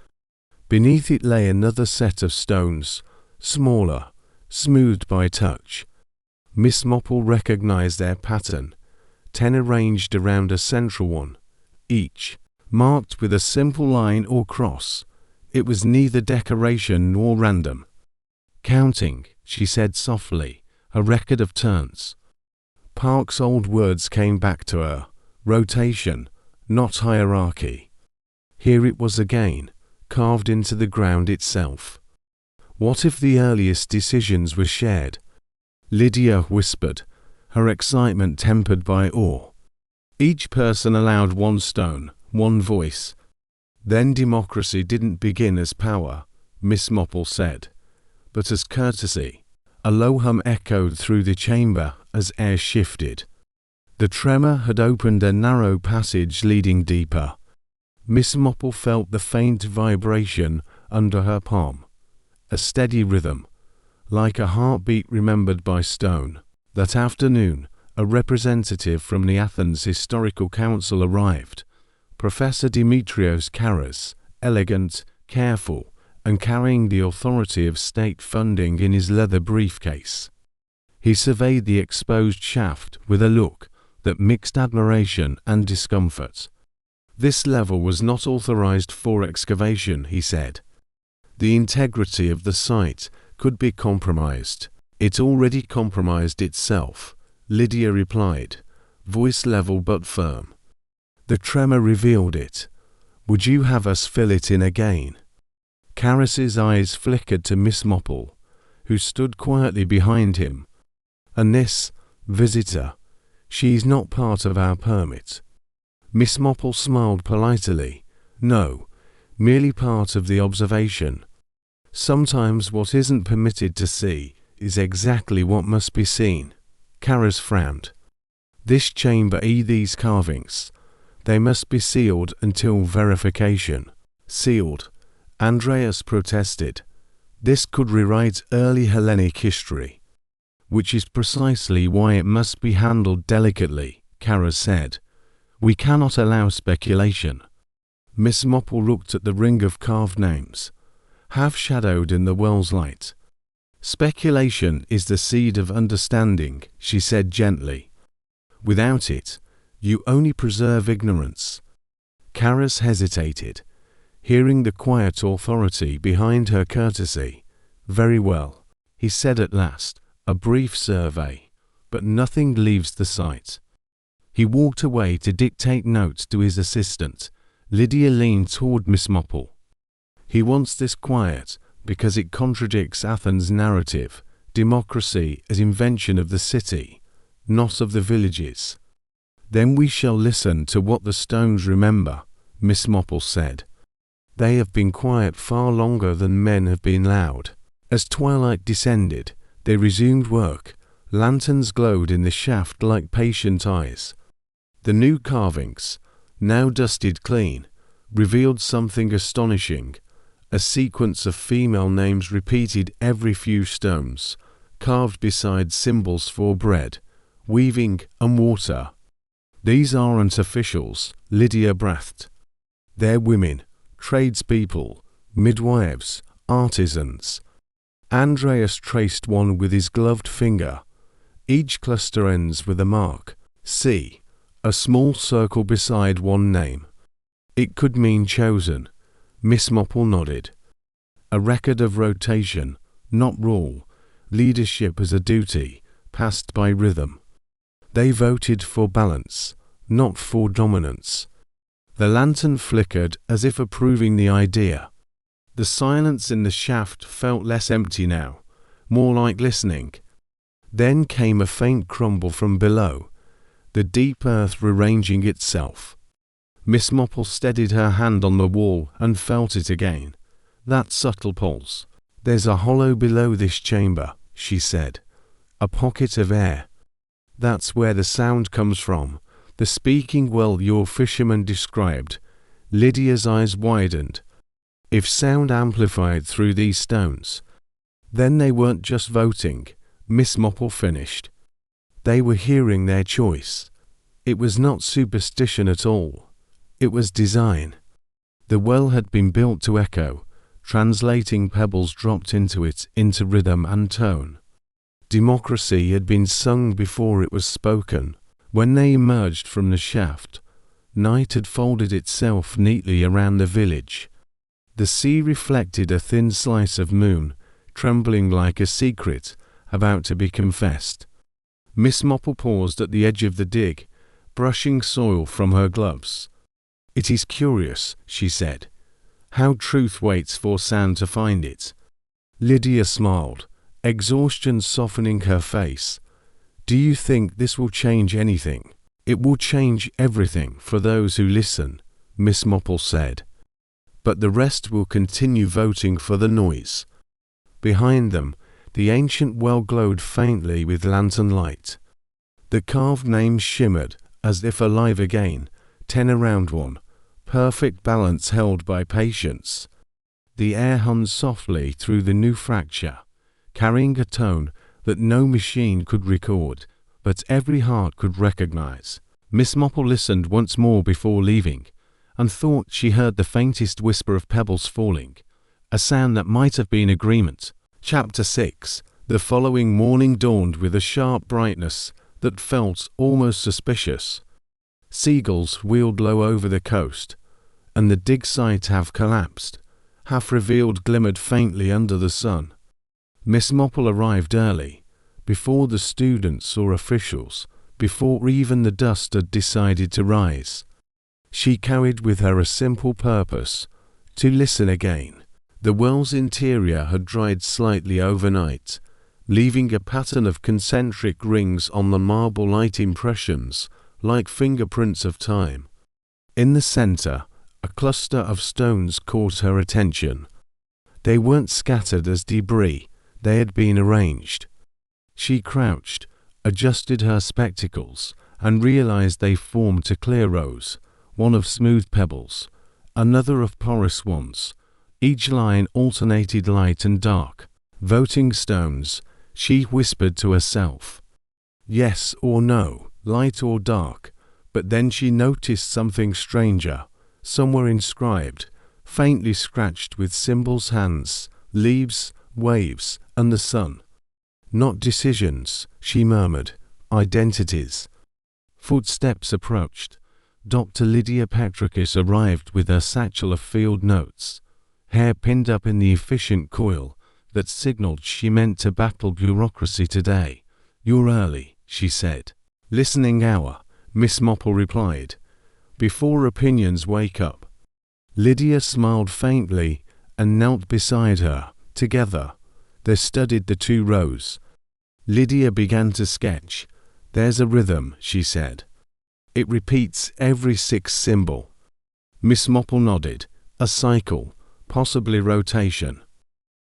A: Beneath it lay another set of stones, smaller, smoothed by touch. Miss Marple recognized their pattern, 10 arranged around a central one, each marked with a simple line or cross. It was neither decoration nor random. "Counting," she said softly, "a record of turns." Park's old words came back to her. Rotation, not hierarchy. Here it was again, carved into the ground itself. What if the earliest decisions were shared? Lydia whispered, her excitement tempered by awe. Each person allowed one stone, one voice. Then democracy didn't begin as power, Miss Marple said, but as courtesy. A low hum echoed through the chamber as air shifted. The tremor had opened a narrow passage leading deeper. Miss Marple felt the faint vibration under her palm. A steady rhythm, like a heartbeat remembered by stone. That afternoon, a representative from the Athens Historical Council arrived. Professor Dimitrios Karas, elegant, careful, and carrying the authority of state funding in his leather briefcase. He surveyed the exposed shaft with a look that mixed admiration and discomfort. "This level was not authorized for excavation," he said. "The integrity of the site could be compromised." "It already compromised itself," Lydia replied, voice level but firm. The tremor revealed it. Would you have us fill it in again? Carus's eyes flickered to Miss Marple, who stood quietly behind him. And this visitor, she's not part of our permit. Miss Marple smiled politely. No, merely part of the observation. Sometimes what isn't permitted to see is exactly what must be seen. Carus frowned. This chamber, these carvings, they must be sealed until verification. Sealed, Andreas protested. This could rewrite early Hellenic history. Which is precisely why it must be handled delicately, Carus said. We cannot allow speculation. Miss Marple looked at the ring of carved names, half-shadowed in the well's light. Speculation is the seed of understanding, she said gently. Without it, you only preserve ignorance. Carus hesitated, hearing the quiet authority behind her courtesy. Very well, he said at last. A brief survey, but nothing leaves the site. He walked away to dictate notes to his assistant. Lydia leaned toward Miss Marple. He wants this quiet because it contradicts Athens' narrative, democracy as invention of the city, not of the villages. Then we shall listen to what the stones remember, Miss Marple said. They have been quiet far longer than men have been loud. As twilight descended, they resumed work. Lanterns glowed in the shaft like patient eyes. The new carvings, now dusted clean, revealed something astonishing. A sequence of female names repeated every few stones, carved beside symbols for bread, weaving, and water. These aren't officials, Lydia breathed. They're women, tradespeople, midwives, artisans. Andreas traced one with his gloved finger. Each cluster ends with a mark. C. A small circle beside one name. It could mean chosen. Miss Marple nodded. A record of rotation, not rule. Leadership as a duty, passed by rhythm. They voted for balance, not for dominance. The lantern flickered as if approving the idea. The silence in the shaft felt less empty now, more like listening. Then came a faint crumble from below, the deep earth rearranging itself. Miss Marple steadied her hand on the wall and felt it again. That subtle pulse. There's a hollow below this chamber, she said. A pocket of air. That's where the sound comes from, the speaking well your fisherman described. Lydia's eyes widened. If sound amplified through these stones, then they weren't just voting, Miss Marple finished. They were hearing their choice. It was not superstition at all. It was design. The well had been built to echo, translating pebbles dropped into it into rhythm and tone. Democracy had been sung before it was spoken. When they emerged from the shaft, night had folded itself neatly around the village. The sea reflected a thin slice of moon, trembling like a secret about to be confessed. Miss Marple paused at the edge of the dig, brushing soil from her gloves. It is curious, she said, how truth waits for sound to find it. Lydia smiled, exhaustion softening her face. Do you think this will change anything? It will change everything for those who listen, Miss Marple said. But the rest will continue voting for the noise. Behind them, the ancient well glowed faintly with lantern light. The carved names shimmered, as if alive again, 10 around one, perfect balance held by patience. The air hummed softly through the new fracture, carrying a tone that no machine could record, but every heart could recognize. Miss Marple listened once more before leaving, and thought she heard the faintest whisper of pebbles falling, a sound that might have been agreement. Chapter 6. The following morning dawned with a sharp brightness that felt almost suspicious. Seagulls wheeled low over the coast, and the dig site half collapsed, half revealed glimmered faintly under the sun. Miss Marple arrived early, before the students or officials, before even the dust had decided to rise. She carried with her a simple purpose: to listen again. The well's interior had dried slightly overnight, leaving a pattern of concentric rings on the marble light impressions, like fingerprints of time. In the center, a cluster of stones caught her attention. They weren't scattered as debris, they had been arranged. She crouched, adjusted her spectacles, and realized they formed a clear rows, one of smooth pebbles, another of porous ones. Each line alternated light and dark. Voting stones, she whispered to herself. Yes or no, light or dark. But then she noticed something stranger, somewhere inscribed, faintly scratched with symbols: hands, leaves, waves, and the sun. Not decisions, she murmured, identities. Footsteps approached. Dr. Lydia Petrikis arrived with her satchel of field notes, hair pinned up in the efficient coil that signaled she meant to battle bureaucracy today. You're early, she said. Listening hour, Miss Marple replied. Before opinions wake up. Lydia smiled faintly and knelt beside her. Together, they studied the 2 rows. Lydia began to sketch. There's a rhythm, she said. It repeats every 6th symbol. Miss Marple nodded. A cycle, possibly rotation.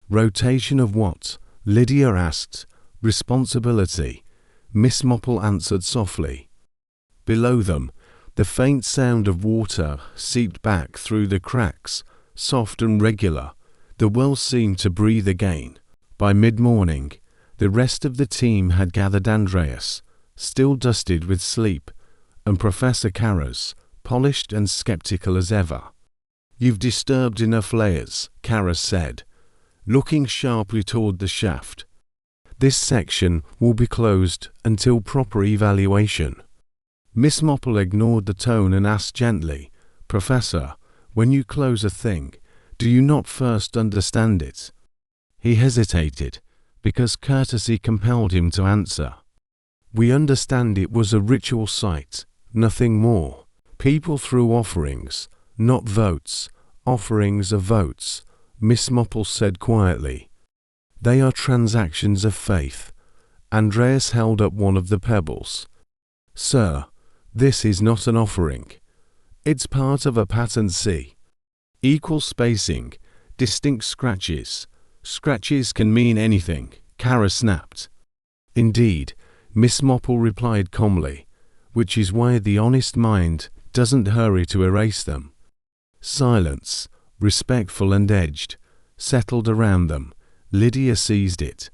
A: Rotation of what? Lydia asked. Responsibility. Miss Marple answered softly. Below them, the faint sound of water seeped back through the cracks, soft and regular. The well seemed to breathe again. By mid-morning, the rest of the team had gathered. Andreas, still dusted with sleep, and Professor Karras, polished and skeptical as ever. You've disturbed enough layers, Karras said, looking sharply toward the shaft. This section will be closed until proper evaluation. Miss Marple ignored the tone and asked gently, Professor, when you close a thing, do you not first understand it? He hesitated, because courtesy compelled him to answer. We understand it was a ritual site, nothing more. People threw offerings, not votes. Offerings are votes, Miss Marple said quietly. They are transactions of faith. Andreas held up one of the pebbles. Sir, this is not an offering. It's part of a pattern. C. Equal spacing, distinct scratches. Scratches can mean anything, Karras snapped. Indeed, Miss Marple replied calmly, which is why the honest mind doesn't hurry to erase them. Silence, respectful and edged, settled around them. Lydia seized it.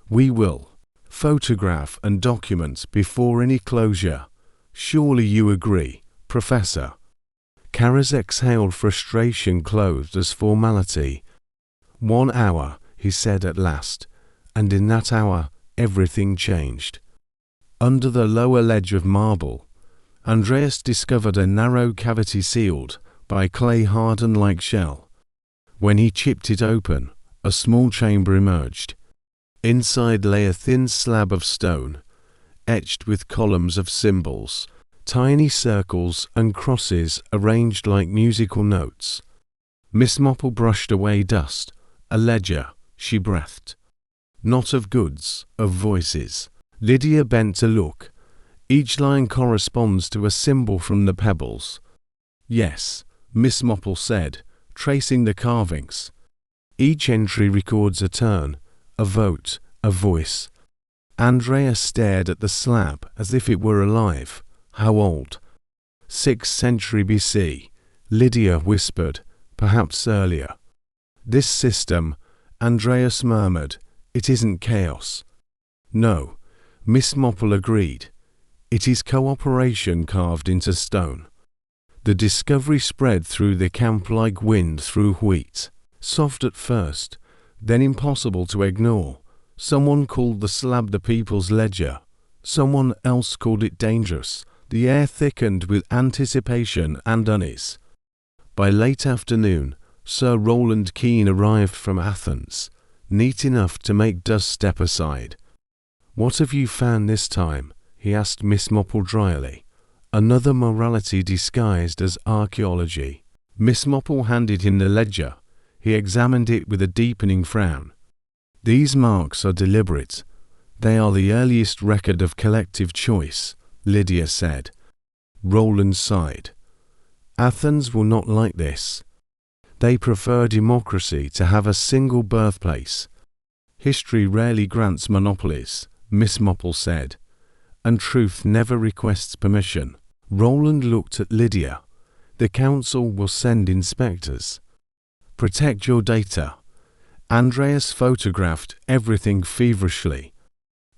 A: We will photograph and document before any closure. Surely you agree, Professor? Karras exhaled frustration clothed as formality. 1 hour, he said at last, and in that hour everything changed. Under the lower ledge of marble, Andreas discovered a narrow cavity sealed by clay hardened like shell. When he chipped it open, a small chamber emerged. Inside lay a thin slab of stone, etched with columns of symbols, tiny circles and crosses arranged like musical notes. Miss Marple brushed away dust. A ledger, she breathed. Not of goods, of voices. Lydia bent to look. Each line corresponds to a symbol from the pebbles. Yes, Miss Marple said, tracing the carvings. Each entry records a turn, a vote, a voice. Andreas stared at the slab as if it were alive. How old? 6th century BC, Lydia whispered, perhaps earlier. This system, Andreas murmured, it isn't chaos. No, Miss Marple agreed. It is cooperation carved into stone. The discovery spread through the camp like wind through wheat, soft at first, then impossible to ignore. Someone called the slab the people's ledger. Someone else called it dangerous. The air thickened with anticipation and unease. By late afternoon, Sir Roland Keene arrived from Athens, neat enough to make dust step aside. What have you found this time? He asked Miss Marple dryly. Another morality disguised as archaeology. Miss Marple handed him the ledger. He examined it with a deepening frown. These marks are deliberate. They are the earliest record of collective choice, Lydia said. Roland sighed. Athens will not like this. They prefer democracy to have a single birthplace. History rarely grants monopolies, Miss Marple said, and truth never requests permission. Roland looked at Lydia. The council will send inspectors. Protect your data. Andreas photographed everything feverishly.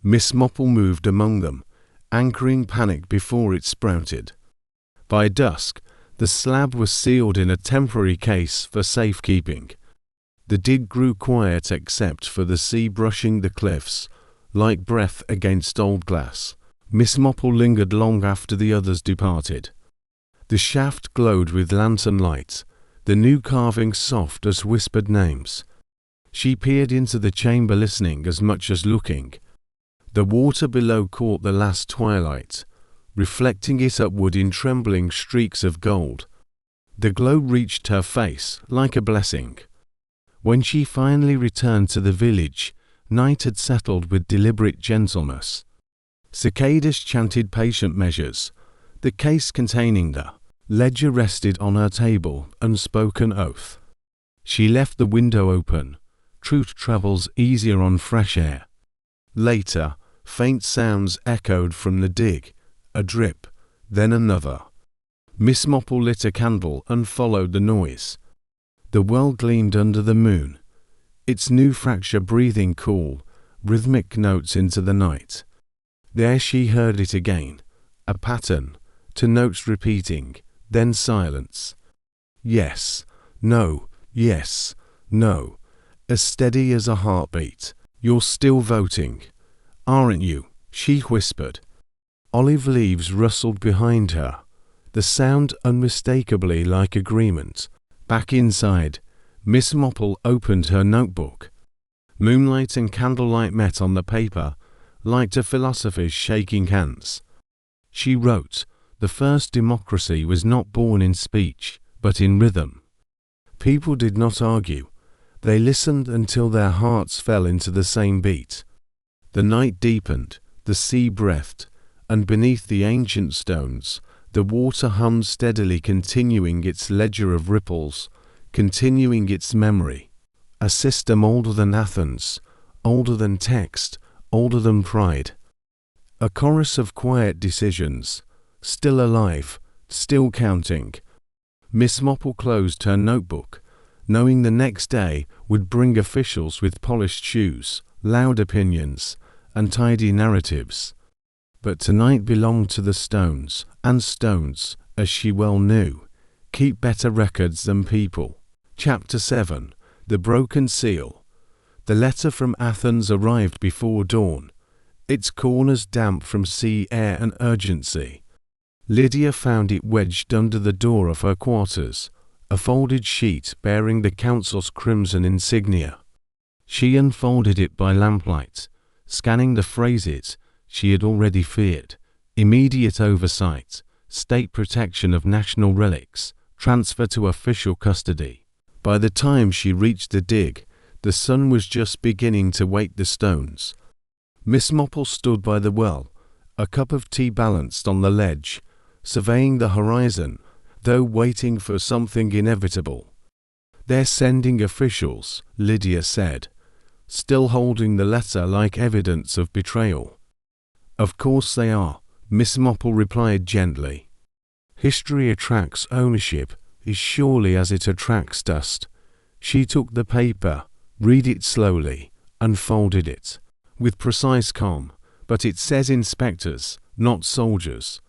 A: Miss Marple moved among them, anchoring panic before it sprouted. By dusk, the slab was sealed in a temporary case for safekeeping. The dig grew quiet except for the sea brushing the cliffs, like breath against old glass. Miss Marple lingered long after the others departed. The shaft glowed with lantern light, the new carvings soft as whispered names. She peered into the chamber listening as much as looking. The water below caught the last twilight, reflecting it upward in trembling streaks of gold. The glow reached her face like a blessing. When she finally returned to the village, night had settled with deliberate gentleness. Cicadas chanted patient measures. The case containing the ledger rested on her table, unspoken oath. She left the window open. Truth travels easier on fresh air. Later, faint sounds echoed from the dig, a drip, then another. Miss Marple lit a candle and followed the noise. The well gleamed under the moon, its new fracture breathing cool, rhythmic notes into the night. There she heard it again, a pattern, to notes repeating, then silence. Yes, no, yes, no, as steady as a heartbeat. You're still voting, aren't you? She whispered. Olive leaves rustled behind her, the sound unmistakably like agreement. Back inside, Miss Marple opened her notebook. Moonlight and candlelight met on the paper, like two philosophies shaking hands. She wrote, the first democracy was not born in speech, but in rhythm. People did not argue. They listened until their hearts fell into the same beat. The night deepened, the sea breathed, and beneath the ancient stones, the water hummed steadily, continuing its ledger of ripples, continuing its memory. A system older than Athens, older than text, older than pride. A chorus of quiet decisions, still alive, still counting. Miss Marple closed her notebook, knowing the next day would bring officials with polished shoes, loud opinions, and tidy narratives. But tonight belonged to the stones, and stones, as she well knew, keep better records than people. Chapter 7. The Broken Seal. The letter from Athens arrived before dawn, its corners damp from sea air and urgency. Lydia found it wedged under the door of her quarters, a folded sheet bearing the council's crimson insignia. She unfolded it by lamplight, scanning the phrases she had already feared: immediate oversight, state protection of national relics, transfer to official custody. By the time she reached the dig, the sun was just beginning to wake the stones. Miss Marple stood by the well, a cup of tea balanced on the ledge, surveying the horizon, though waiting for something inevitable. They're sending officials, Lydia said, still holding the letter like evidence of betrayal. Of course they are, Miss Marple replied gently. History attracts ownership as surely as it attracts dust. She took the paper, read it slowly, unfolded it, with precise calm. But it says inspectors, not soldiers.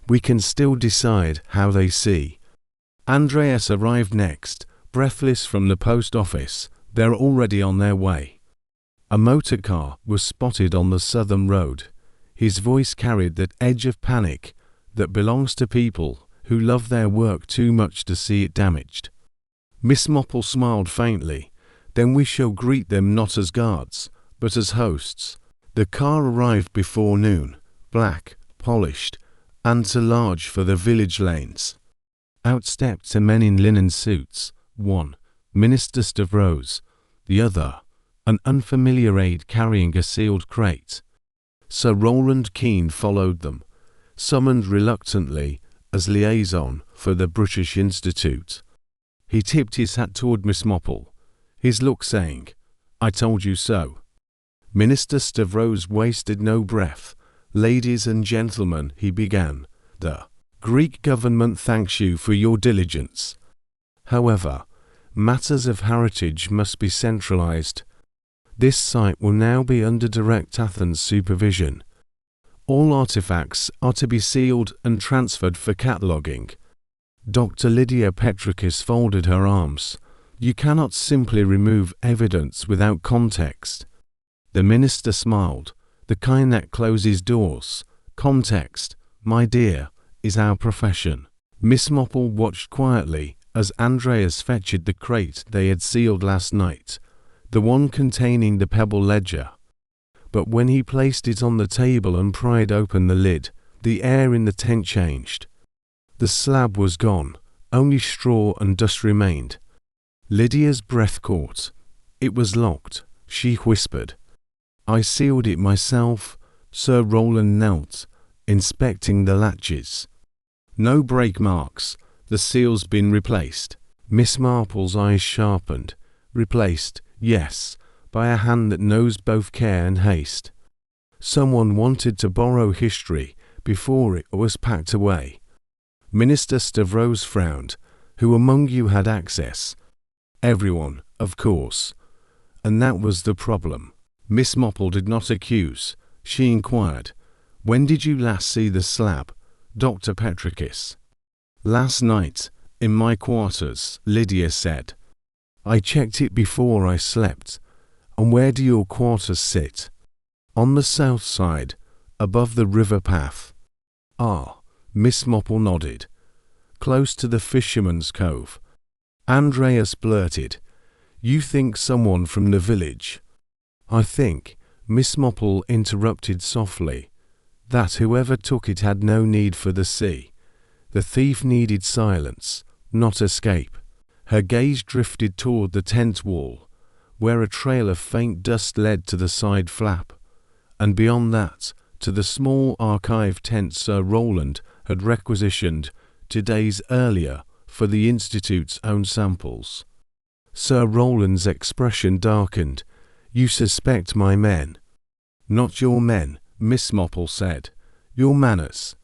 A: We can still decide how they see. Andreas arrived next, breathless from the post office. They're already on their way. A motor car was spotted on the southern road. His voice carried that edge of panic that belongs to people who love their work too much to see it damaged. Miss Marple smiled faintly. Then we shall greet them not as guards, but as hosts. The car arrived before noon, black, polished, and too large for the village lanes. Out stepped two men in linen suits, one, Minister Stavros, the other, an unfamiliar aide carrying a sealed crate. Sir Rowland Keane followed them, summoned reluctantly as liaison for the British Institute. He tipped his hat toward Miss Marple, his look saying, "I told you so." Minister Stavros wasted no breath. "Ladies and gentlemen," he began, "the Greek government thanks you for your diligence. However, matters of heritage must be centralized. This site will now be under direct Athens supervision. All artifacts are to be sealed and transferred for cataloguing." Dr. Lydia Petrikis folded her arms. "You cannot simply remove evidence without context." The minister smiled, the kind that closes doors. "Context, my dear, is our profession." Miss Marple watched quietly as Andreas fetched the crate they had sealed last night, the one containing the pebble ledger. But when he placed it on the table and pried open the lid, the air in the tent changed. The slab was gone, only straw and dust remained. Lydia's breath caught. "It was locked," she whispered. "I sealed it myself." Sir Rowland knelt, inspecting the latches. "No break marks. The seal's been replaced." Miss Marple's eyes sharpened. "Replaced, yes, by a hand that knows both care and haste. Someone wanted to borrow history before it was packed away." Minister Stavros frowned. "Who among you had access?" "Everyone, of course. And that was the problem." Miss Marple did not accuse. She inquired, "When did you last see the slab, Dr. Petrikis?" "Last night, in my quarters," Lydia said. "I checked it before I slept." "And where do your quarters sit?" "On the south side, above the river path." "Ah," Miss Marple nodded. "Close to the fisherman's cove." Andreas blurted, "You think someone from the village?" "I think," Miss Marple interrupted softly, "that whoever took it had no need for the sea. The thief needed silence, not escape." Her gaze drifted toward the tent wall, where a trail of faint dust led to the side flap, and beyond that, to the small archive tent Sir Rowland had requisitioned 2 days earlier for the Institute's own samples. Sir Rowland's expression darkened. "You suspect my men." "Not your men," Miss Marple said. "Your manners.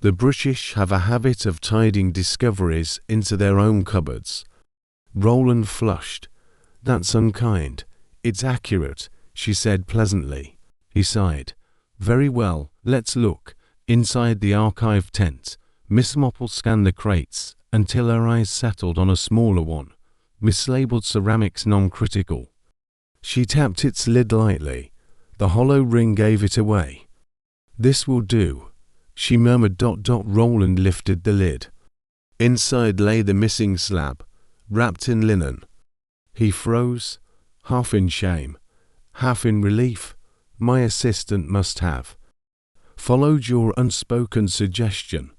A: The British have a habit of tiding discoveries into their own cupboards." Rowland flushed. "That's unkind." "It's accurate," she said pleasantly. He sighed. "Very well, let's look." Inside the archive tent, Miss Marple scanned the crates until her eyes settled on a smaller one, mislabeled ceramics non-critical. She tapped its lid lightly. The hollow ring gave it away. "This will do," she murmured. Rowland lifted the lid. Inside lay the missing slab, wrapped in linen. He froze, half in shame, half in relief. "My assistant must have followed your unspoken suggestion,"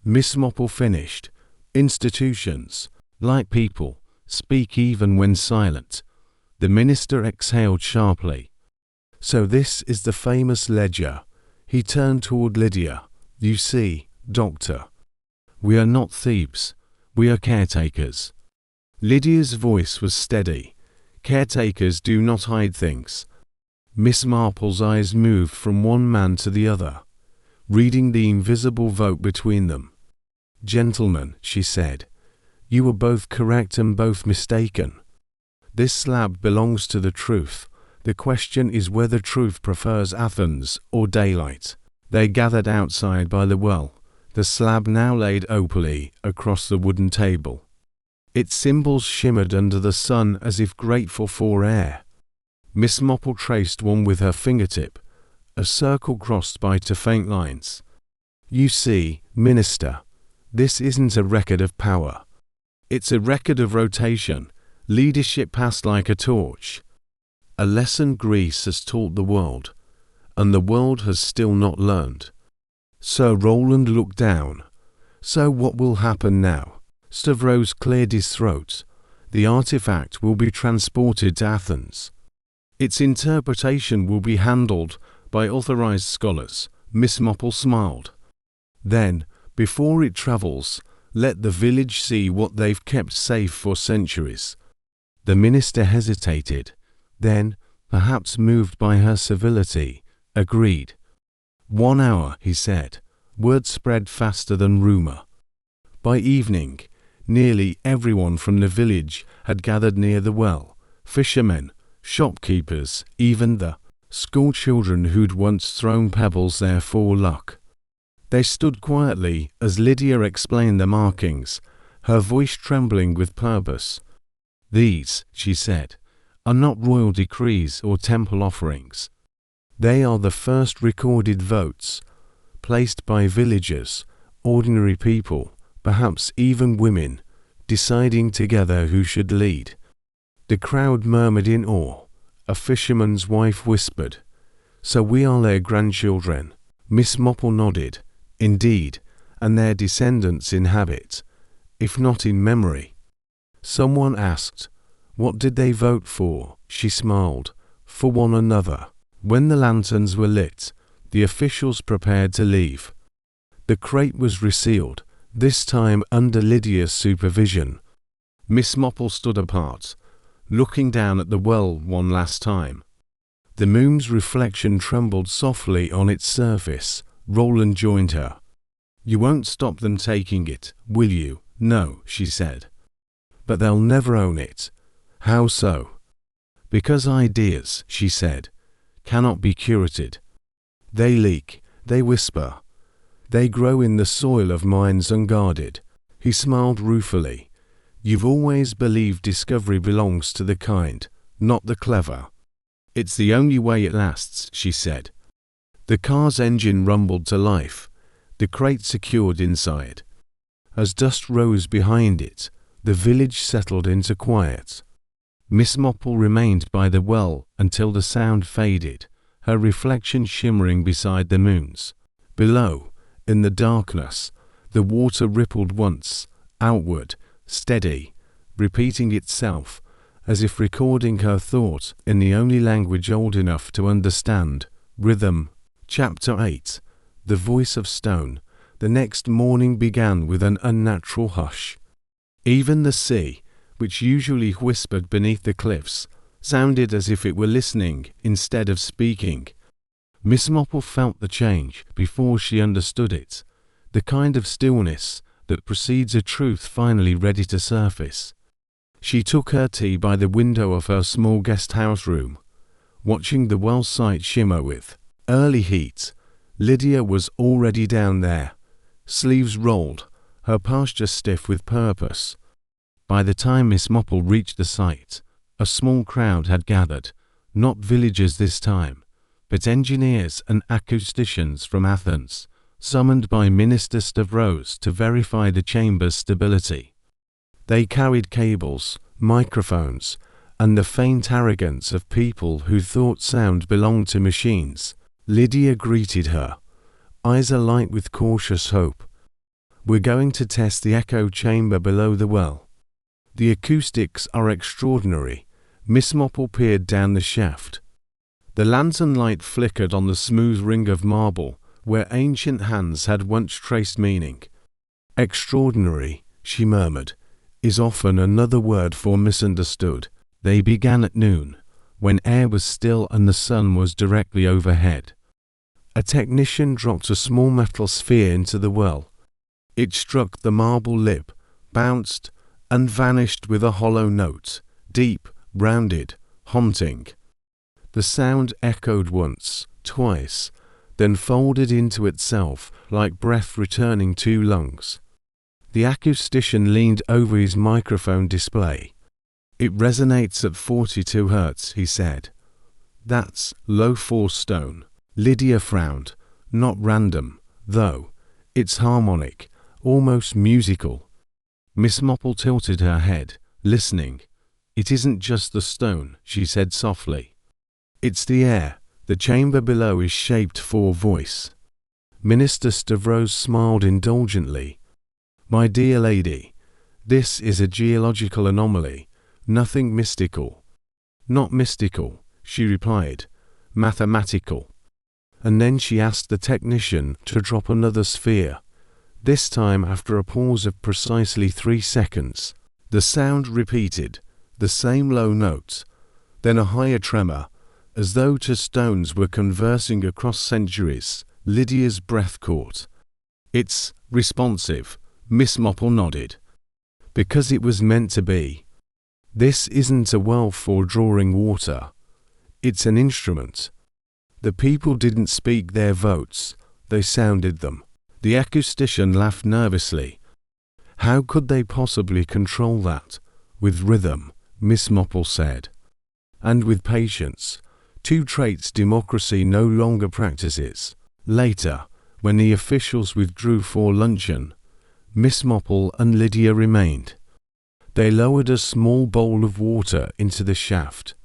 A: Miss Marple finished. "Institutions, like people, speak even when silent." The minister exhaled sharply. "So this is the famous ledger." He turned toward Lydia. "You see, Doctor, we are not thieves. We are caretakers." Lydia's voice was steady. "Caretakers do not hide things." Miss Marple's eyes moved from one man to the other, reading the invisible vote between them. "Gentlemen," she said, "you were both correct and both mistaken. This slab belongs to the truth. The question is whether truth prefers Athens or daylight." They gathered outside by the well, the slab now laid opally across the wooden table. Its symbols shimmered under the sun as if grateful for air. Miss Marple traced one with her fingertip, a circle crossed by 2 faint lines. "You see, Minister, this isn't a record of power. It's a record of rotation, leadership passed like a torch. A lesson Greece has taught the world, and the world has still not learned. Sir Roland looked down. So what will happen now? Stavros cleared his throat. The artifact will be transported to Athens. Its interpretation will be handled by authorized scholars. Miss Marple smiled. Then, before it travels, let the village see what they've kept safe for centuries. The minister hesitated, then, perhaps moved by her civility, agreed. 1 hour, he said. Word spread faster than rumor. By evening, nearly everyone from the village had gathered near the well. Fishermen, shopkeepers, even the schoolchildren who'd once thrown pebbles there for luck. They stood quietly as Lydia explained the markings, her voice trembling with purpose. These, she said, are not royal decrees or temple offerings. They are the first recorded votes, placed by villagers, ordinary people, perhaps even women, deciding together who should lead. The crowd murmured in awe. A fisherman's wife whispered, "So we are their grandchildren." Miss Marple nodded. Indeed, and their descendants in habit, if not in memory. Someone asked, "What did they vote for?" She smiled. "For one another." When the lanterns were lit, the officials prepared to leave. The crate was resealed, this time under Lydia's supervision. Miss Marple stood apart, looking down at the well one last time. The moon's reflection trembled softly on its surface. Roland joined her. "You won't stop them taking it, will you?" "No," she said. "But they'll never own it." "How so?" "Because ideas," she said, "cannot be curated. They leak, they whisper. They grow in the soil of minds unguarded." He smiled ruefully. "You've always believed discovery belongs to the kind, not the clever." "It's the only way it lasts," she said. The car's engine rumbled to life, the crate secured inside. As dust rose behind it, the village settled into quiet. Miss Marple remained by the well until the sound faded, her reflection shimmering beside the moon's. Below, in the darkness, the water rippled once, outward, steady, repeating itself, as if recording her thought in the only language old enough to understand, rhythm. Chapter 8. The Voice of Stone. The next morning began with an unnatural hush. Even the sea, which usually whispered beneath the cliffs, sounded as if it were listening instead of speaking. Miss Marple felt the change before she understood it, the kind of stillness that precedes a truth finally ready to surface. She took her tea by the window of her small guest house room, watching the well site shimmer with early heat. Lydia was already down there, sleeves rolled, her posture stiff with purpose. By the time Miss Marple reached the site, a small crowd had gathered, not villagers this time, but engineers and acousticians from Athens, summoned by Minister Stavros to verify the chamber's stability. They carried cables, microphones, and the faint arrogance of people who thought sound belonged to machines. Lydia greeted her, eyes alight with cautious hope. "We're going to test the echo chamber below the well. The acoustics are extraordinary." Miss Marple peered down the shaft. The lantern light flickered on the smooth ring of marble where ancient hands had once traced meaning. "Extraordinary," she murmured, "is often another word for misunderstood." They began at noon, when air was still and the sun was directly overhead. A technician dropped a small metal sphere into the well. It struck the marble lip, bounced, and vanished with a hollow note, deep, rounded, haunting. The sound echoed once, twice, then folded into itself like breath returning to lungs. The acoustician leaned over his microphone display. "It resonates at 42 Hz, he said. "That's low-force stone." Lydia frowned. "Not random, though. It's harmonic, almost musical." Miss Marple tilted her head, listening. "It isn't just the stone," she said softly. "It's the air. The chamber below is shaped for voice." Minister Stavros smiled indulgently. "My dear lady, this is a geological anomaly, nothing mystical." "Not mystical," she replied, "mathematical." And then she asked the technician to drop another sphere, this time after a pause of precisely 3 seconds. The sound repeated, the same low note, then a higher tremor, as though two stones were conversing across centuries. Lydia's breath caught. "It's responsive," Miss Marple nodded. "Because it was meant to be. This isn't a well for drawing water. It's an instrument." The people didn't speak their votes, they sounded them. The acoustician laughed nervously. "How could they possibly control that? With rhythm," Miss Marple said. "And with patience, 2 traits democracy no longer practices." Later, when the officials withdrew for luncheon, Miss Marple and Lydia remained. They lowered a small bowl of water into the shaft.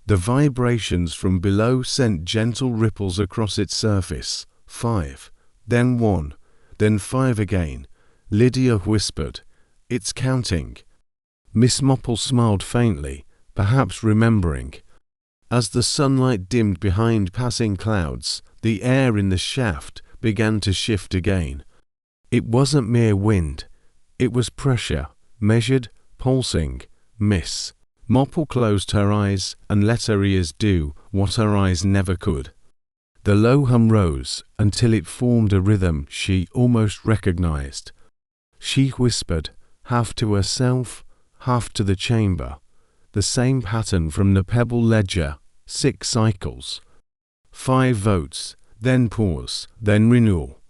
A: The vibrations from below sent gentle ripples across its surface. 5, then 1, then 5 again. Lydia whispered, "It's counting." Miss Marple smiled faintly, perhaps remembering. As the sunlight dimmed behind passing clouds, the air in the shaft began to shift again. It wasn't mere wind. It was pressure, measured, pulsing. Miss Marple closed her eyes and let her ears do what her eyes never could. The low hum rose until it formed a rhythm she almost recognized. She whispered, half to herself, half to the chamber, the same pattern from the pebble ledger, 6 cycles. 5 votes, then pause, then renewal.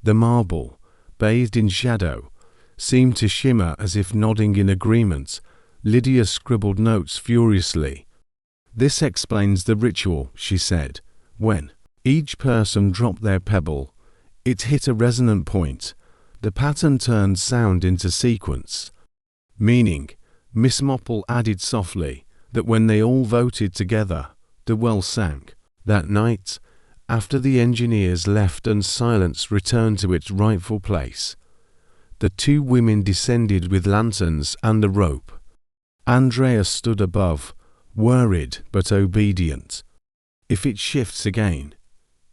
A: The marble, bathed in shadow, seemed to shimmer as if nodding in agreement. Lydia scribbled notes furiously. "This explains the ritual," she said. "When each person dropped their pebble, it hit a resonant point. The pattern turned sound into sequence." Meaning, Miss Marple added softly, that when they all voted together, the well sank. That night, after the engineers left and silence returned to its rightful place, the 2 women descended with lanterns and a rope. Andrea stood above, worried but obedient. "If it shifts again."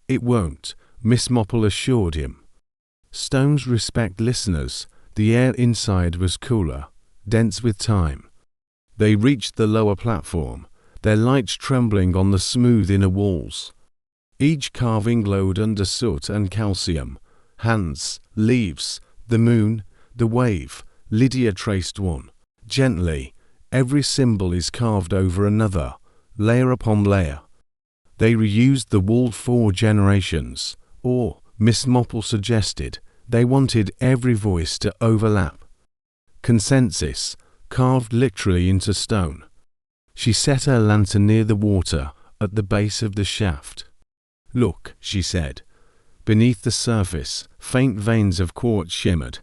A: "It won't," Miss Marple assured him. Stones respect listeners. The air inside was cooler, dense with time. They reached the lower platform, their lights trembling on the smooth inner walls. Each carving glowed under soot and calcium. Hands, leaves, the moon, the wave. Lydia traced one. Gently, every symbol is carved over another, layer upon layer. They reused the wall 4 generations, or, Miss Marple suggested, they wanted every voice to overlap. Consensus, carved literally into stone. She set her lantern near the water, at the base of the shaft. "Look," she said. Beneath the surface, faint veins of quartz shimmered.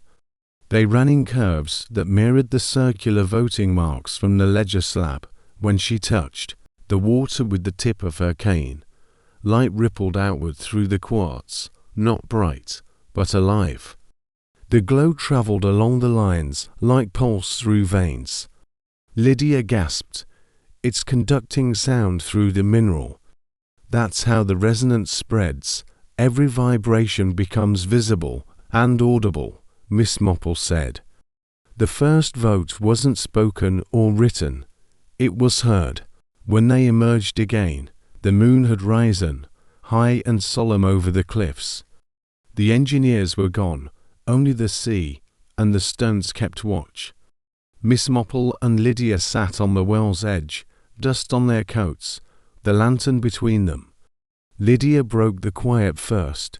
A: They ran in curves that mirrored the circular voting marks from the ledger slab. When she touched the water with the tip of her cane, light rippled outward through the quartz, not bright, but alive. The glow traveled along the lines like pulse through veins. Lydia gasped. "It's conducting sound through the mineral. That's how the resonance spreads. Every vibration becomes visible and audible," Miss Marple said. The first vote wasn't spoken or written. It was heard. When they emerged again, the moon had risen, high and solemn over the cliffs. The engineers were gone. Only the sea and the stones kept watch. Miss Marple and Lydia sat on the well's edge, dust on their coats, the lantern between them. Lydia broke the quiet first.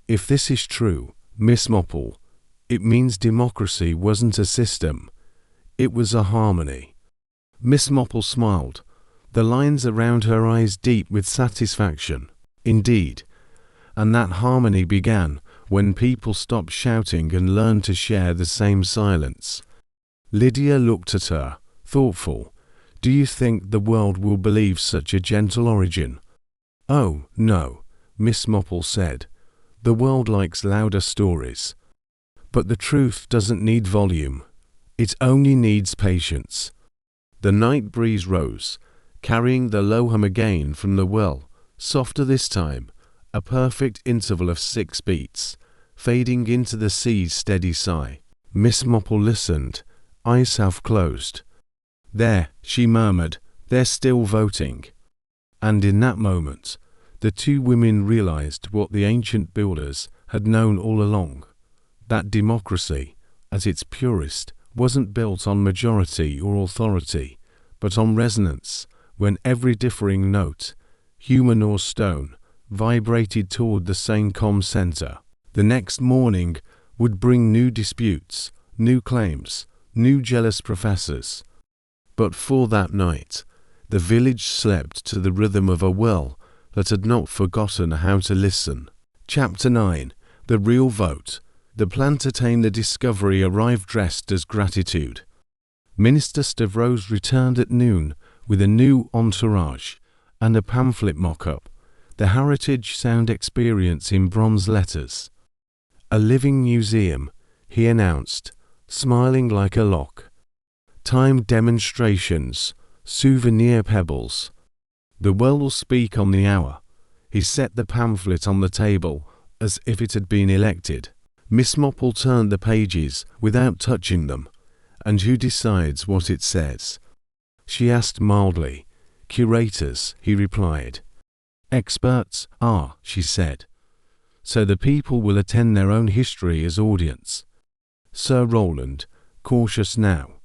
A: "If this is true, Miss Marple, it means democracy wasn't a system. It was a harmony." Miss Marple smiled, the lines around her eyes deep with satisfaction. "Indeed. And that harmony began when people stopped shouting and learned to share the same silence." Lydia looked at her, thoughtful. "Do you think the world will believe such a gentle origin?" "Oh, no," Miss Marple said. The world likes louder stories. But the truth doesn't need volume. It only needs patience. The night breeze rose, carrying the low hum again from the well, softer this time, a perfect interval of 6 beats, fading into the sea's steady sigh. Miss Marple listened, eyes half closed. "There," she murmured, "they're still voting." And in that moment, the two women realized what the ancient builders had known all along, that democracy, at its purest, wasn't built on majority or authority, but on resonance, when every differing note, human or stone, vibrated toward the same calm center. The next morning would bring new disputes, new claims, new jealous professors. But for that night, the village slept to the rhythm of a well that had not forgotten how to listen. Chapter 9. The Real Vote. The plan to tame the discovery arrived dressed as gratitude. Minister Stavros returned at noon with a new entourage and a pamphlet mock-up, the Heritage Sound Experience in bronze letters. A living museum, he announced, smiling like a lock. Timed demonstrations, souvenir pebbles. The well will speak on the hour. He set the pamphlet on the table as if it had been elected. Miss Marple turned the pages without touching them. "And who decides what it says?" she asked mildly. "Curators," he replied. "Experts are," she said. "So the people will attend their own history as audience." Sir Roland, cautious now,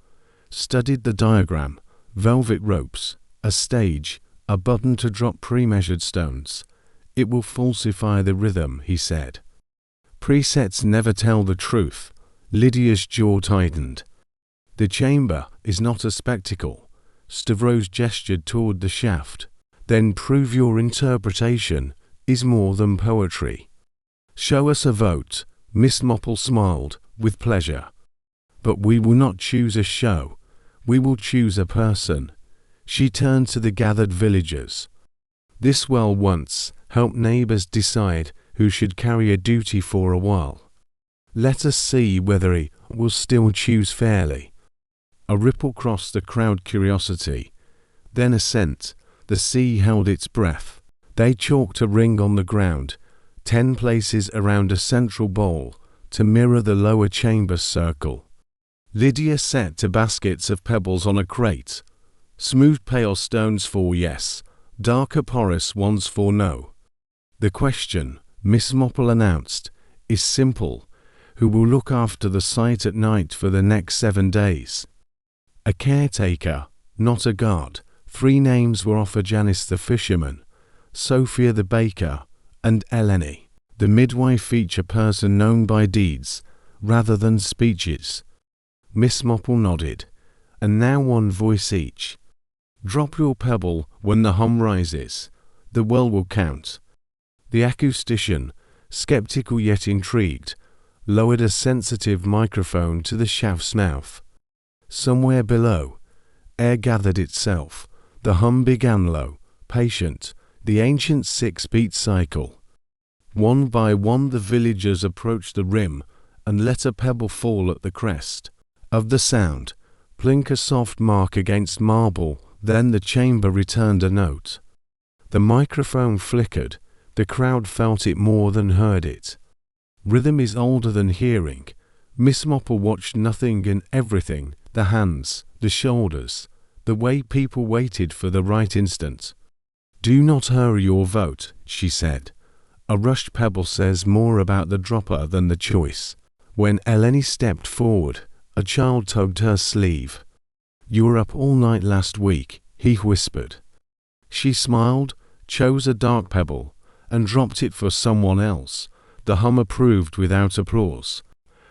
A: studied the diagram, velvet ropes, a stage, a button to drop pre-measured stones. "It will falsify the rhythm," he said. "Presets never tell the truth." Lydia's jaw tightened. "The chamber is not a spectacle." Stavros gestured toward the shaft. "Then prove your interpretation is more than poetry. Show us a vote." Miss Marple smiled, with pleasure. "But we will not choose a show. We will choose a person." She turned to the gathered villagers. "This well once helped neighbors decide who should carry a duty for a while. Let us see whether he will still choose fairly." A ripple crossed the crowd curiosity, then assent. The sea held its breath. They chalked a ring on the ground, 10 places around a central bowl, to mirror the lower chamber circle. Lydia set to baskets of pebbles on a crate. Smooth pale stones for yes, darker porous ones for no. "The question," Miss Marple announced, "is simple. Who will look after the site at night for the next 7 days?" A caretaker, not a guard. 3 names were offered: Janice the fisherman, Sophia the baker, and Eleni, the midwife, each a person known by deeds rather than speeches. Miss Marple nodded. "And now 1 voice each. Drop your pebble when the hum rises. The well will count." The acoustician, skeptical yet intrigued, lowered a sensitive microphone to the shaft's mouth. Somewhere below, air gathered itself. The hum began low, patient, the ancient 6-beat cycle. One by one the villagers approached the rim and let a pebble fall at the crest of the sound, plink a soft mark against marble. Then the chamber returned a note. The microphone flickered. The crowd felt it more than heard it. Rhythm is older than hearing. Miss Marple watched nothing and everything, the hands, the shoulders, the way people waited for the right instant. "Do not hurry your vote," she said. "A rushed pebble says more about the dropper than the choice." When Eleni stepped forward, a child tugged her sleeve. "You were up all night last week," he whispered. She smiled, chose a dark pebble, and dropped it for someone else. The hum approved without applause.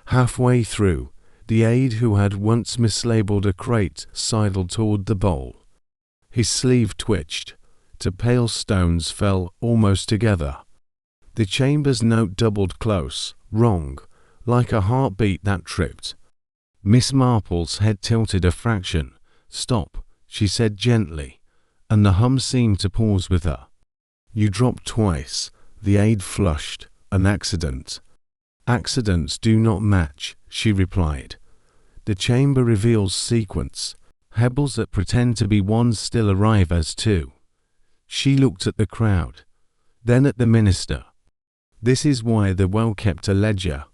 A: Halfway through, the aide who had once mislabeled a crate sidled toward the bowl. His sleeve twitched. 2 pale stones fell almost together. The chamber's note doubled close, wrong, like a heartbeat that tripped. Miss Marple's head tilted a fraction. "Stop," she said gently, and the hum seemed to pause with her. "You dropped twice." The aide flushed. an accident. Accidents do not match, she replied. The chamber reveals sequence. Pebbles that pretend to be one still arrive as two. She looked at the crowd, then at the minister. This is why the well kept a ledger.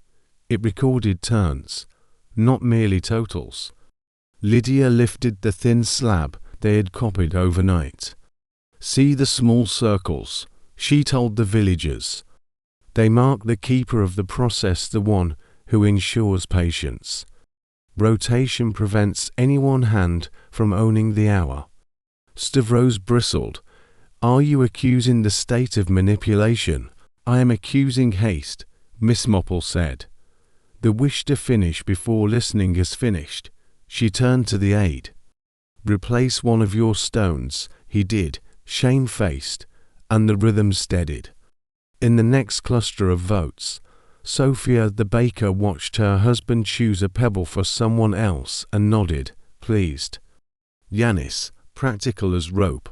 A: It recorded turns, not merely totals. Lydia lifted the thin slab they had copied overnight. See the small circles, she told the villagers. They mark the keeper of the process, the one who ensures patience. Rotation prevents any one hand from owning the hour. Stavros bristled. Are you accusing the state of manipulation? I am accusing haste, Miss Marple said. The wish to finish before listening is finished. She turned to the aide. Replace one of your stones, he did, shamefaced, and the rhythm steadied. In the next cluster of votes, Sophia the baker watched her husband choose a pebble for someone else and nodded, pleased. Yanis, practical as rope,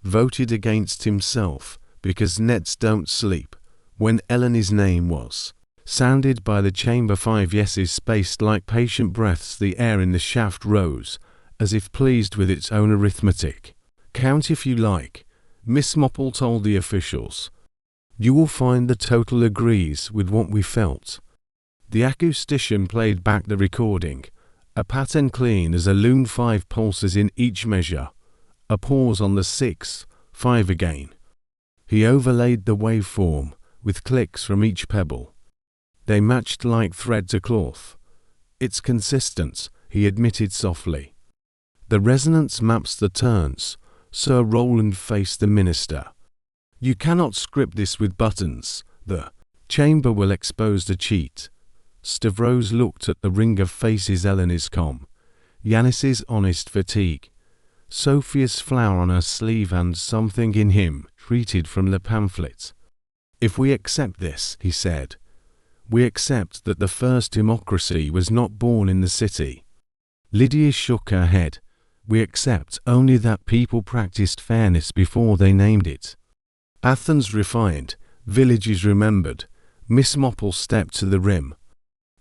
A: voted against himself because nets don't sleep. When Eleanor's name was sounded by the chamber, 5 yeses spaced like patient breaths. The air in the shaft rose, as if pleased with its own arithmetic. Count if you like, Miss Marple told the officials. You will find the total agrees with what we felt. The acoustician played back the recording, a pattern clean as a loon, 5 pulses in each measure, a pause on the 6th, 5 again. He overlaid the waveform with clicks from each pebble. They matched like thread to cloth. It's consistent, he admitted softly. The resonance maps the turns. Sir Roland faced the minister. You cannot script this with buttons. The chamber will expose the cheat. Stavros looked at the ring of faces. Eleanor's calm, Yanis's honest fatigue, Sophia's flower on her sleeve, and something in him treated from the pamphlet. If we accept this, he said, we accept that the first democracy was not born in the city. Lydia shook her head. We accept only that people practiced fairness before they named it. Athens refined, villages remembered. Miss Marple stepped to the rim.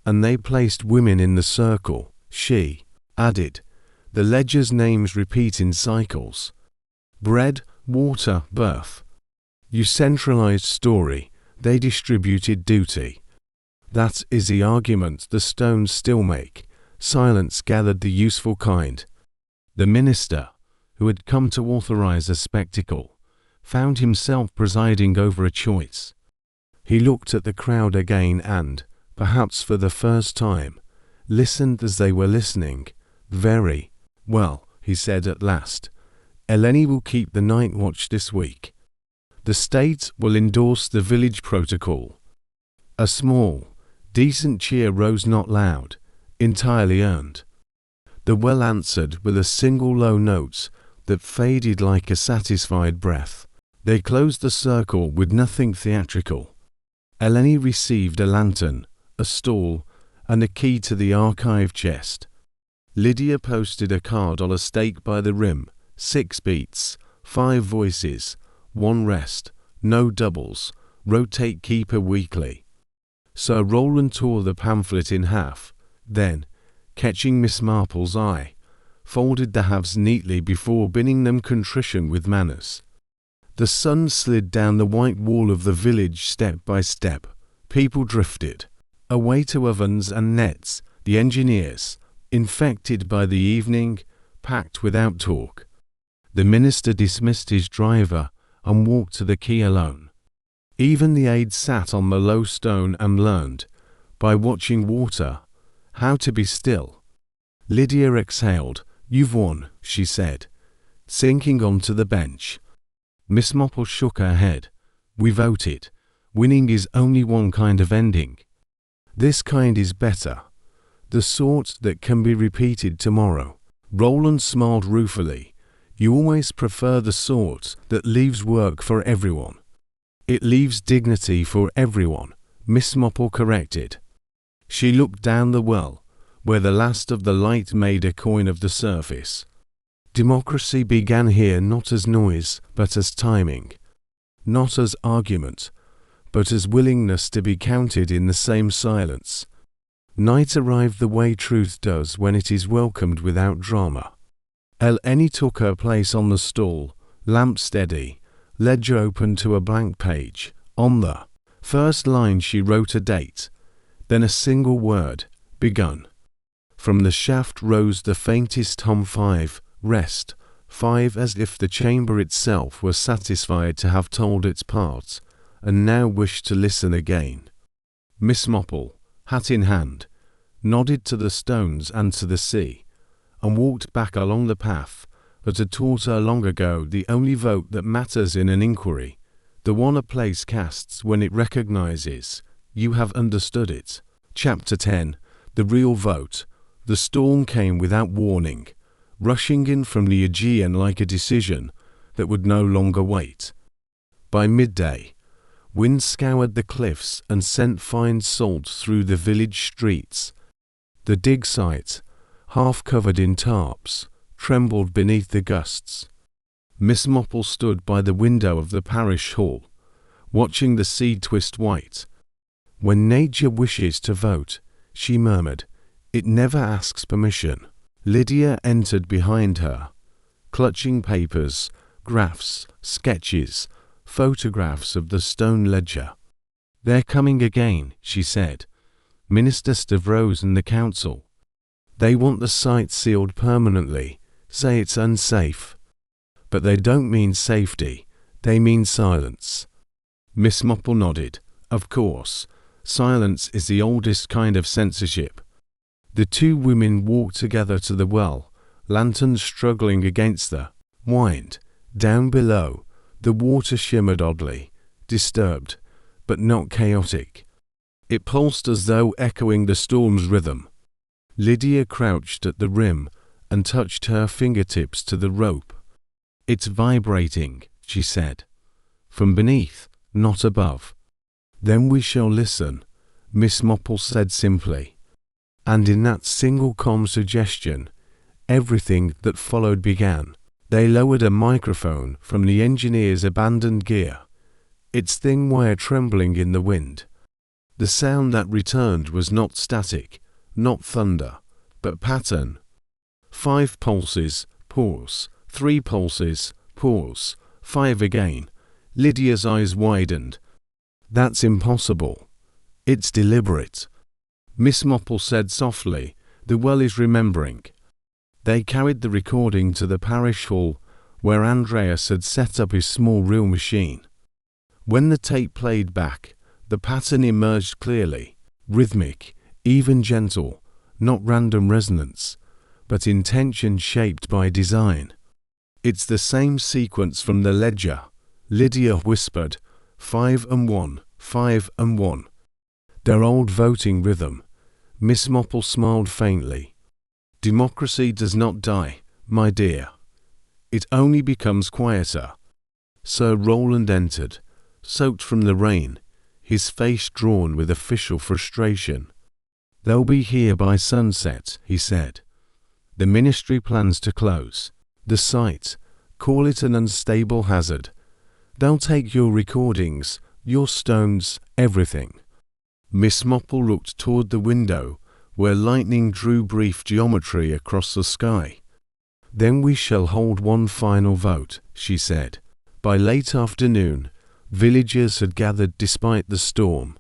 A: And they placed women in the circle, she added. The ledger's names repeat in cycles. Bread, water, birth. You centralized story, they distributed duty. That is the argument the stones still make. Silence gathered the useful kind. The minister, who had come to authorize a spectacle, found himself presiding over a choice. He looked at the crowd again and, perhaps for the first time, listened as they were listening. Very well, he said at last. Eleni will keep the night watch this week. The state will endorse the village protocol. A small, decent cheer rose, not loud, entirely earned. The well answered with a single low note that faded like a satisfied breath. They closed the circle with nothing theatrical. Eleni received a lantern, a stall, and a key to the archive chest. Lydia posted a card on a stake by the rim. 6 beats, 5 voices, 1 rest, no doubles, rotate keeper weekly. Sir Roland tore the pamphlet in half, then, catching Miss Marple's eye, folded the halves neatly before binning them. Contrition with manners. The sun slid down the white wall of the village step by step. People drifted away to ovens and nets. The engineers, infected by the evening, packed without talk. The minister dismissed his driver and walked to the quay alone. Even the aide sat on the low stone and learned, by watching water, how to be still. Lydia exhaled. You've won, she said, sinking onto the bench. Miss Marple shook her head. We voted. Winning is only one kind of ending. This kind is better. The sort that can be repeated tomorrow. Roland smiled ruefully. You always prefer the sort that leaves work for everyone. It leaves dignity for everyone, Miss Marple corrected. She looked down the well, where the last of the light made a coin of the surface. Democracy began here not as noise, but as timing. Not as argument, but as willingness to be counted in the same silence. Night arrived the way truth does when it is welcomed without drama. Eleni took her place on the stool, lamp steady, ledger open to a blank page. On the first line she wrote a date, then a single word, begun. From the shaft rose the faintest hum. 5, rest, 5, as if the chamber itself were satisfied to have told its part, and now wished to listen again. Miss Marple, hat in hand, nodded to the stones and to the sea, and walked back along the path that had taught her long ago the only vote that matters in an inquiry, the one a place casts when it recognizes you have understood it. Chapter 10. The real vote. The storm came without warning, rushing in from the Aegean like a decision that would no longer wait. By midday, wind scoured the cliffs and sent fine salt through the village streets. The dig site, half covered in tarps, trembled beneath the gusts. Miss Marple stood by the window of the parish hall, watching the sea twist white. When nature wishes to vote, she murmured, it never asks permission. Lydia entered behind her, clutching papers, graphs, sketches, photographs of the stone ledger. They're coming again, she said. Minister Stavros and the council. They want the site sealed permanently, say it's unsafe. But they don't mean safety, they mean silence. Miss Marple nodded. Of course, silence is the oldest kind of censorship. The two women walked together to the well, lanterns struggling against the wind. Down below, the water shimmered oddly, disturbed, but not chaotic. It pulsed as though echoing the storm's rhythm. Lydia crouched at the rim and touched her fingertips to the rope. It's vibrating, she said. From beneath, not above. Then we shall listen, Miss Marple said simply. And in that single calm suggestion, everything that followed began. They lowered a microphone from the engineer's abandoned gear, its thin wire trembling in the wind. The sound that returned was not static, not thunder, but pattern. 5 pulses, pause, 3 pulses, pause, 5 again. Lydia's eyes widened. That's impossible. It's deliberate. Miss Marple said softly, the well is remembering. They carried the recording to the parish hall, where Andreas had set up his small reel machine. When the tape played back, the pattern emerged clearly, rhythmic, even gentle, not random resonance, but intention shaped by design. It's the same sequence from the ledger, Lydia whispered, 5 and 1, 5 and 1. Their old voting rhythm. Miss Marple smiled faintly. Democracy does not die, my dear. It only becomes quieter. Sir Roland entered, soaked from the rain, his face drawn with official frustration. They'll be here by sunset, he said. The ministry plans to close the site, call it an unstable hazard. They'll take your recordings, your stones, everything. Miss Marple looked toward the window, where lightning drew brief geometry across the sky. Then we shall hold one final vote, she said. By late afternoon, villagers had gathered despite the storm.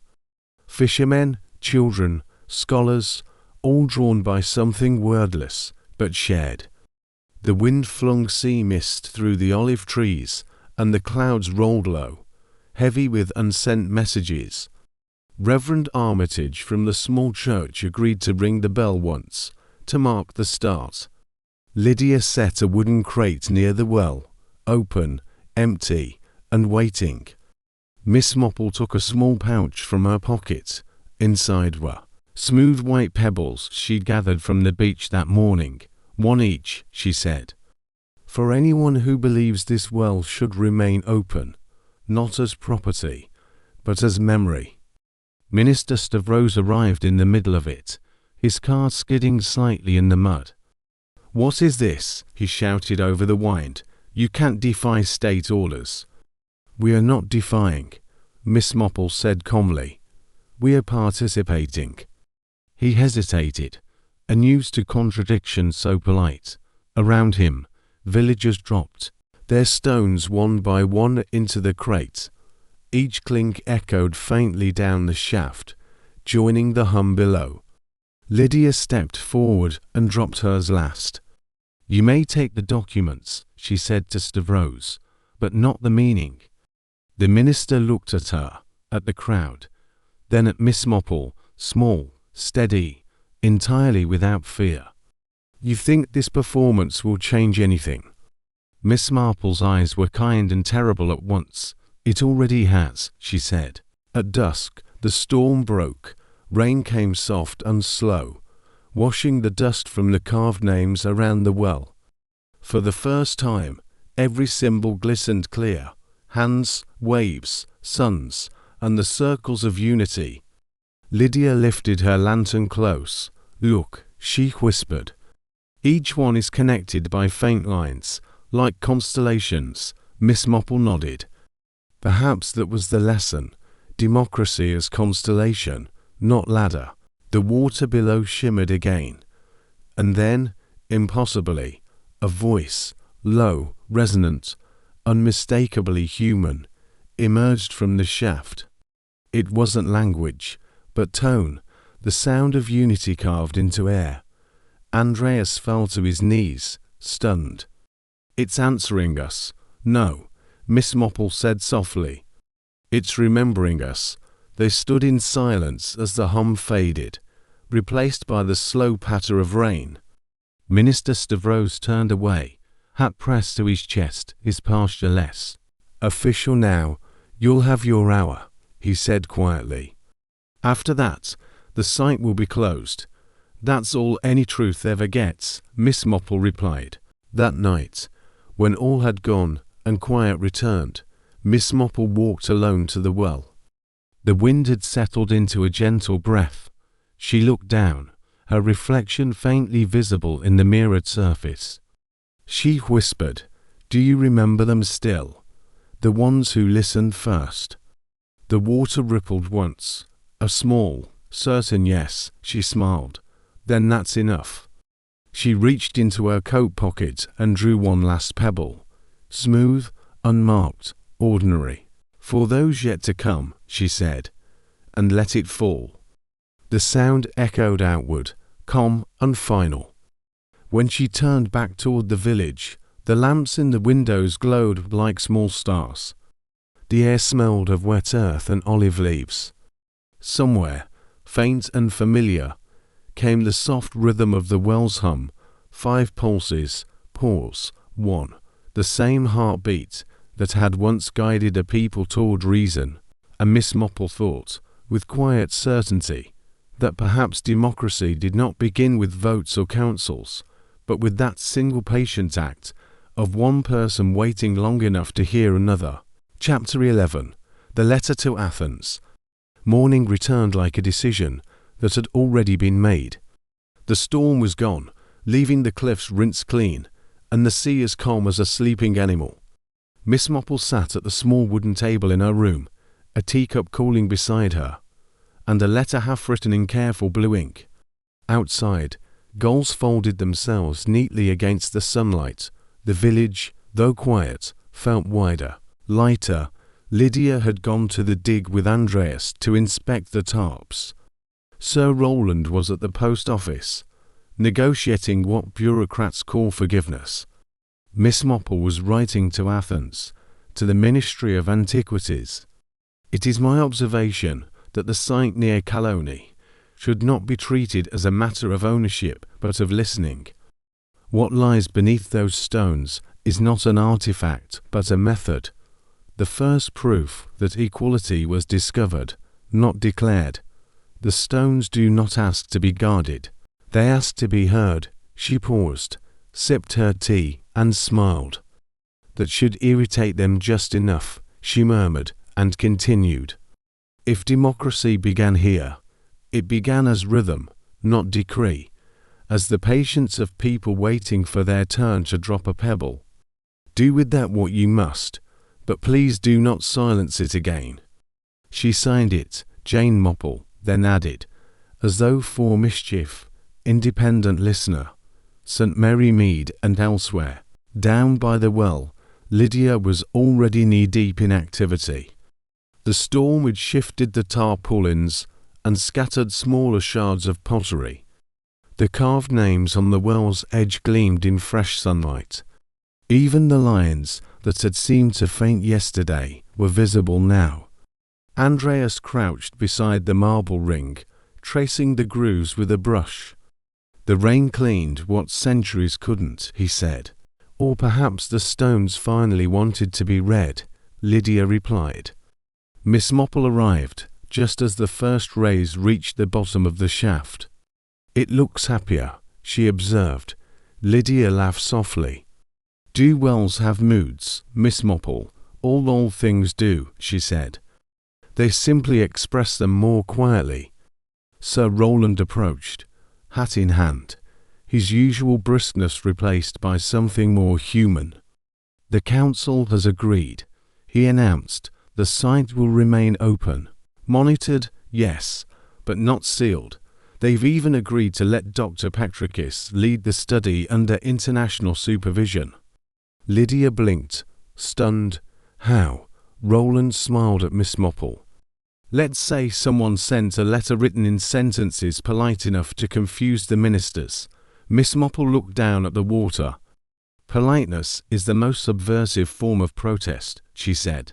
A: Fishermen, children, scholars, all drawn by something wordless, but shared. The wind flung sea mist through the olive trees, and the clouds rolled low, heavy with unsent messages. Reverend Armitage from the small church agreed to ring the bell once, to mark the start. Lydia set a wooden crate near the well, open, empty, and waiting. Miss Marple took a small pouch from her pocket. Inside were smooth white pebbles she'd gathered from the beach that morning, 1 each, she said. For anyone who believes this well should remain open, not as property, but as memory. Minister Stavros arrived in the middle of it, his car skidding slightly in the mud. What is this? He shouted over the wind. You can't defy state orders. We are not defying. Miss Marple said calmly. "We are participating." He hesitated, unused to contradiction so polite. Around him, villagers dropped their stones one by one into the crate. Each clink echoed faintly down the shaft, joining the hum below. Lydia stepped forward and dropped hers last. "You may take the documents," she said to Stavros, "but not the meaning." The minister looked at her, at the crowd, then at Miss Marple, small, steady, entirely without fear. "You think this performance will change anything?" Miss Marple's eyes were kind and terrible at once. "It already has," she said. At dusk, the storm broke. Rain came soft and slow, washing the dust from the carved names around the well. For the first time, every symbol glistened clear: hands, waves, suns, and the circles of unity. Lydia lifted her lantern close. "Look," she whispered. "Each one is connected by faint lines, like constellations." Miss Marple nodded. Perhaps that was the lesson. Democracy as constellation, not ladder. The water below shimmered again. And then, impossibly, a voice, low, resonant, unmistakably human, emerged from the shaft. It wasn't language, but tone, the sound of unity carved into air. Andreas fell to his knees, stunned. "It's answering us." "No," Miss Marple said softly. "It's remembering us." They stood in silence as the hum faded, replaced by the slow patter of rain. Minister Stavros turned away, hat pressed to his chest, his posture less official now. "You'll have your hour," he said quietly. "After that, the site will be closed. That's all any truth ever gets," Miss Marple replied. That night, when all had gone and quiet returned, Miss Marple walked alone to the well. The wind had settled into a gentle breath. She looked down, her reflection faintly visible in the mirrored surface. She whispered, "Do you remember them still? The ones who listened first?" The water rippled once. "A small, certain yes," she smiled. "Then that's enough." She reached into her coat pocket and drew one last pebble. Smooth, unmarked, ordinary. "For those yet to come," she said, and let it fall. The sound echoed outward, calm and final. When she turned back toward the village, the lamps in the windows glowed like small stars. The air smelled of wet earth and olive leaves. Somewhere, faint and familiar, came the soft rhythm of the well's hum. 5 pulses, pause, 1. The same heartbeat that had once guided a people toward reason. And Miss Marple thought, with quiet certainty, that perhaps democracy did not begin with votes or councils, but with that single patient act of one person waiting long enough to hear another. Chapter 11. The Letter to Athens. Morning returned like a decision that had already been made. The storm was gone, leaving the cliffs rinsed clean, and the sea as calm as a sleeping animal. Miss Marple sat at the small wooden table in her room, a teacup cooling beside her, and a letter half written in careful blue ink. Outside, gulls folded themselves neatly against the sunlight. The village, though quiet, felt wider, lighter. Lydia had gone to the dig with Andreas to inspect the tarps. Sir Roland was at the post office, negotiating what bureaucrats call forgiveness. Miss Marple was writing to Athens, to the Ministry of Antiquities. "It is my observation that the site near Kaloni should not be treated as a matter of ownership but of listening. What lies beneath those stones is not an artifact but a method. The first proof that equality was discovered, not declared. The stones do not ask to be guarded. They ask to be heard." She paused, sipped her tea, and smiled. "That should irritate them just enough," she murmured, and continued. "If democracy began here, it began as rhythm, not decree, as the patience of people waiting for their turn to drop a pebble. Do with that what you must, but please do not silence it again." She signed it, Jane Marple, then added, as though for mischief, independent listener, St. Mary Mead and elsewhere. Down by the well, Lydia was already knee-deep in activity. The storm had shifted the tarpaulins and scattered smaller shards of pottery. The carved names on the well's edge gleamed in fresh sunlight. Even the lines that had seemed to faint yesterday were visible now. Andreas crouched beside the marble ring, tracing the grooves with a brush. The rain cleaned what centuries couldn't, he said. Or perhaps the stones finally wanted to be read, Lydia replied. Miss Marple arrived, just as the first rays reached the bottom of the shaft. It looks happier, she observed. Lydia laughed softly. Do wells have moods, Miss Marple? All old things do, she said. They simply express them more quietly. Sir Roland approached, hat in hand, his usual briskness replaced by something more human. The council has agreed, he announced. The site will remain open. Monitored, yes, but not sealed. They've even agreed to let Dr. Patrikis lead the study under international supervision. Lydia blinked, stunned. How? Roland smiled at Miss Marple. Let's say someone sent a letter written in sentences polite enough to confuse the ministers. Miss Marple looked down at the water. Politeness is the most subversive form of protest, she said.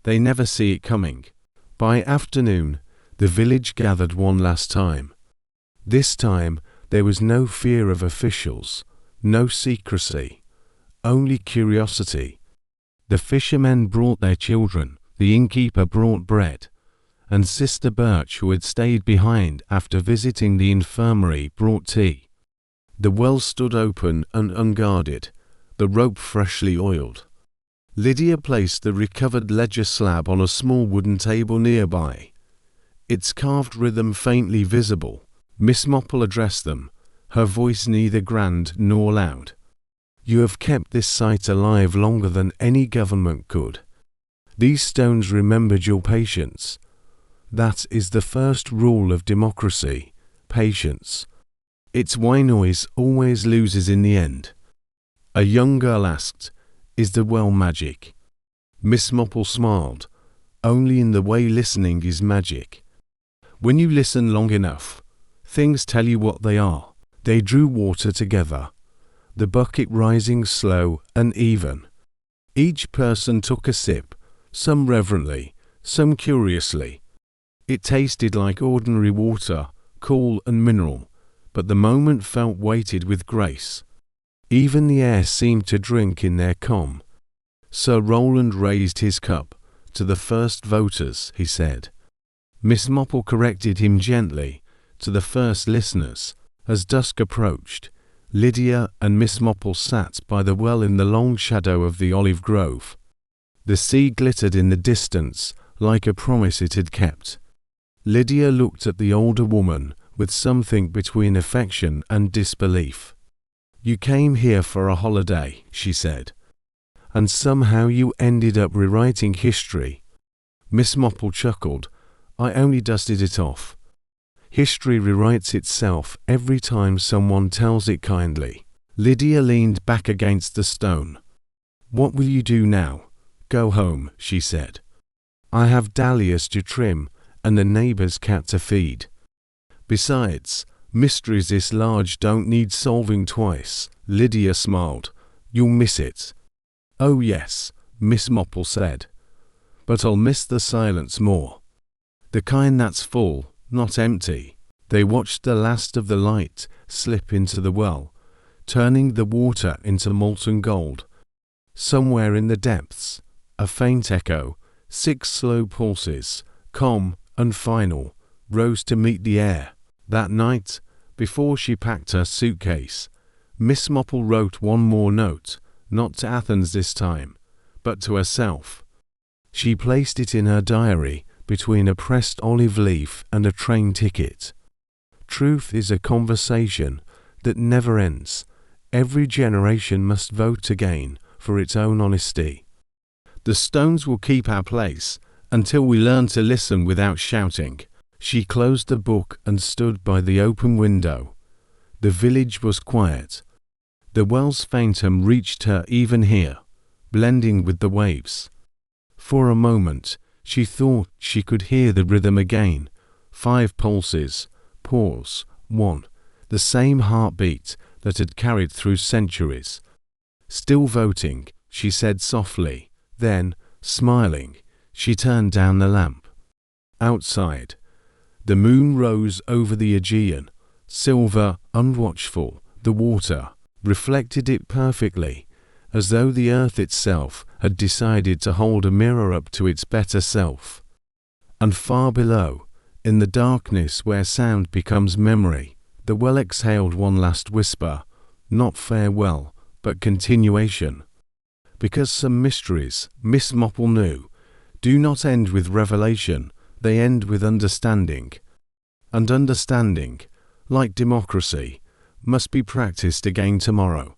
A: They never see it coming. By afternoon, the village gathered one last time. This time, there was no fear of officials, no secrecy, only curiosity. The fishermen brought their children, the innkeeper brought bread, and Sister Birch, who had stayed behind after visiting the infirmary, brought tea. The well stood open and unguarded, the rope freshly oiled. Lydia placed the recovered ledger slab on a small wooden table nearby, its carved rhythm faintly visible. Miss Marple addressed them, her voice neither grand nor loud. You have kept this site alive longer than any government could. These stones remembered your patience. That is the first rule of democracy, patience. Its why noise always loses in the end. A young girl asked, Is the well magic? Miss Marple smiled. Only in the way listening is magic. When you listen long enough, things tell you what they are. They drew water together, the bucket rising slow and even. Each person took a sip, some reverently, some curiously. It tasted like ordinary water, cool and mineral, but the moment felt weighted with grace. Even the air seemed to drink in their calm. Sir Roland raised his cup. To the first voters, he said. Miss Marple corrected him gently. To the first listeners. As dusk approached, Lydia and Miss Marple sat by the well in the long shadow of the olive grove. The sea glittered in the distance, like a promise it had kept. Lydia looked at the older woman with something between affection and disbelief. You came here for a holiday, she said. And somehow you ended up rewriting history. Miss Marple chuckled. I only dusted it off. History rewrites itself every time someone tells it kindly. Lydia leaned back against the stone. What will you do now? Go home, she said. I have dahlias to trim and the neighbour's cat to feed. Besides, mysteries this large don't need solving twice. Lydia smiled. You'll miss it. Oh yes, Miss Marple said. But I'll miss the silence more. The kind that's full, not empty. They watched the last of the light slip into the well, turning the water into molten gold. Somewhere in the depths, a faint echo, 6 slow pulses, calm and final, rose to meet the air. That night, before she packed her suitcase, Miss Marple wrote one more note, not to Athens this time, but to herself. She placed it in her diary between a pressed olive leaf and a train ticket. Truth is a conversation that never ends. Every generation must vote again for its own honesty. The stones will keep our place, until we learn to listen without shouting. She closed the book and stood by the open window. The village was quiet. The well's faint hum reached her even here, blending with the waves. For a moment, she thought she could hear the rhythm again. 5 pulses, pause, 1, the same heartbeat that had carried through centuries. Still voting, she said softly. Then, smiling, she turned down the lamp. Outside, the moon rose over the Aegean, silver, unwatchful. The water reflected it perfectly, as though the earth itself had decided to hold a mirror up to its better self. And far below, in the darkness where sound becomes memory, the well exhaled one last whisper, not farewell, but continuation. Because some mysteries, Miss Marple knew, do not end with revelation, they end with understanding. And understanding, like democracy, must be practiced again tomorrow.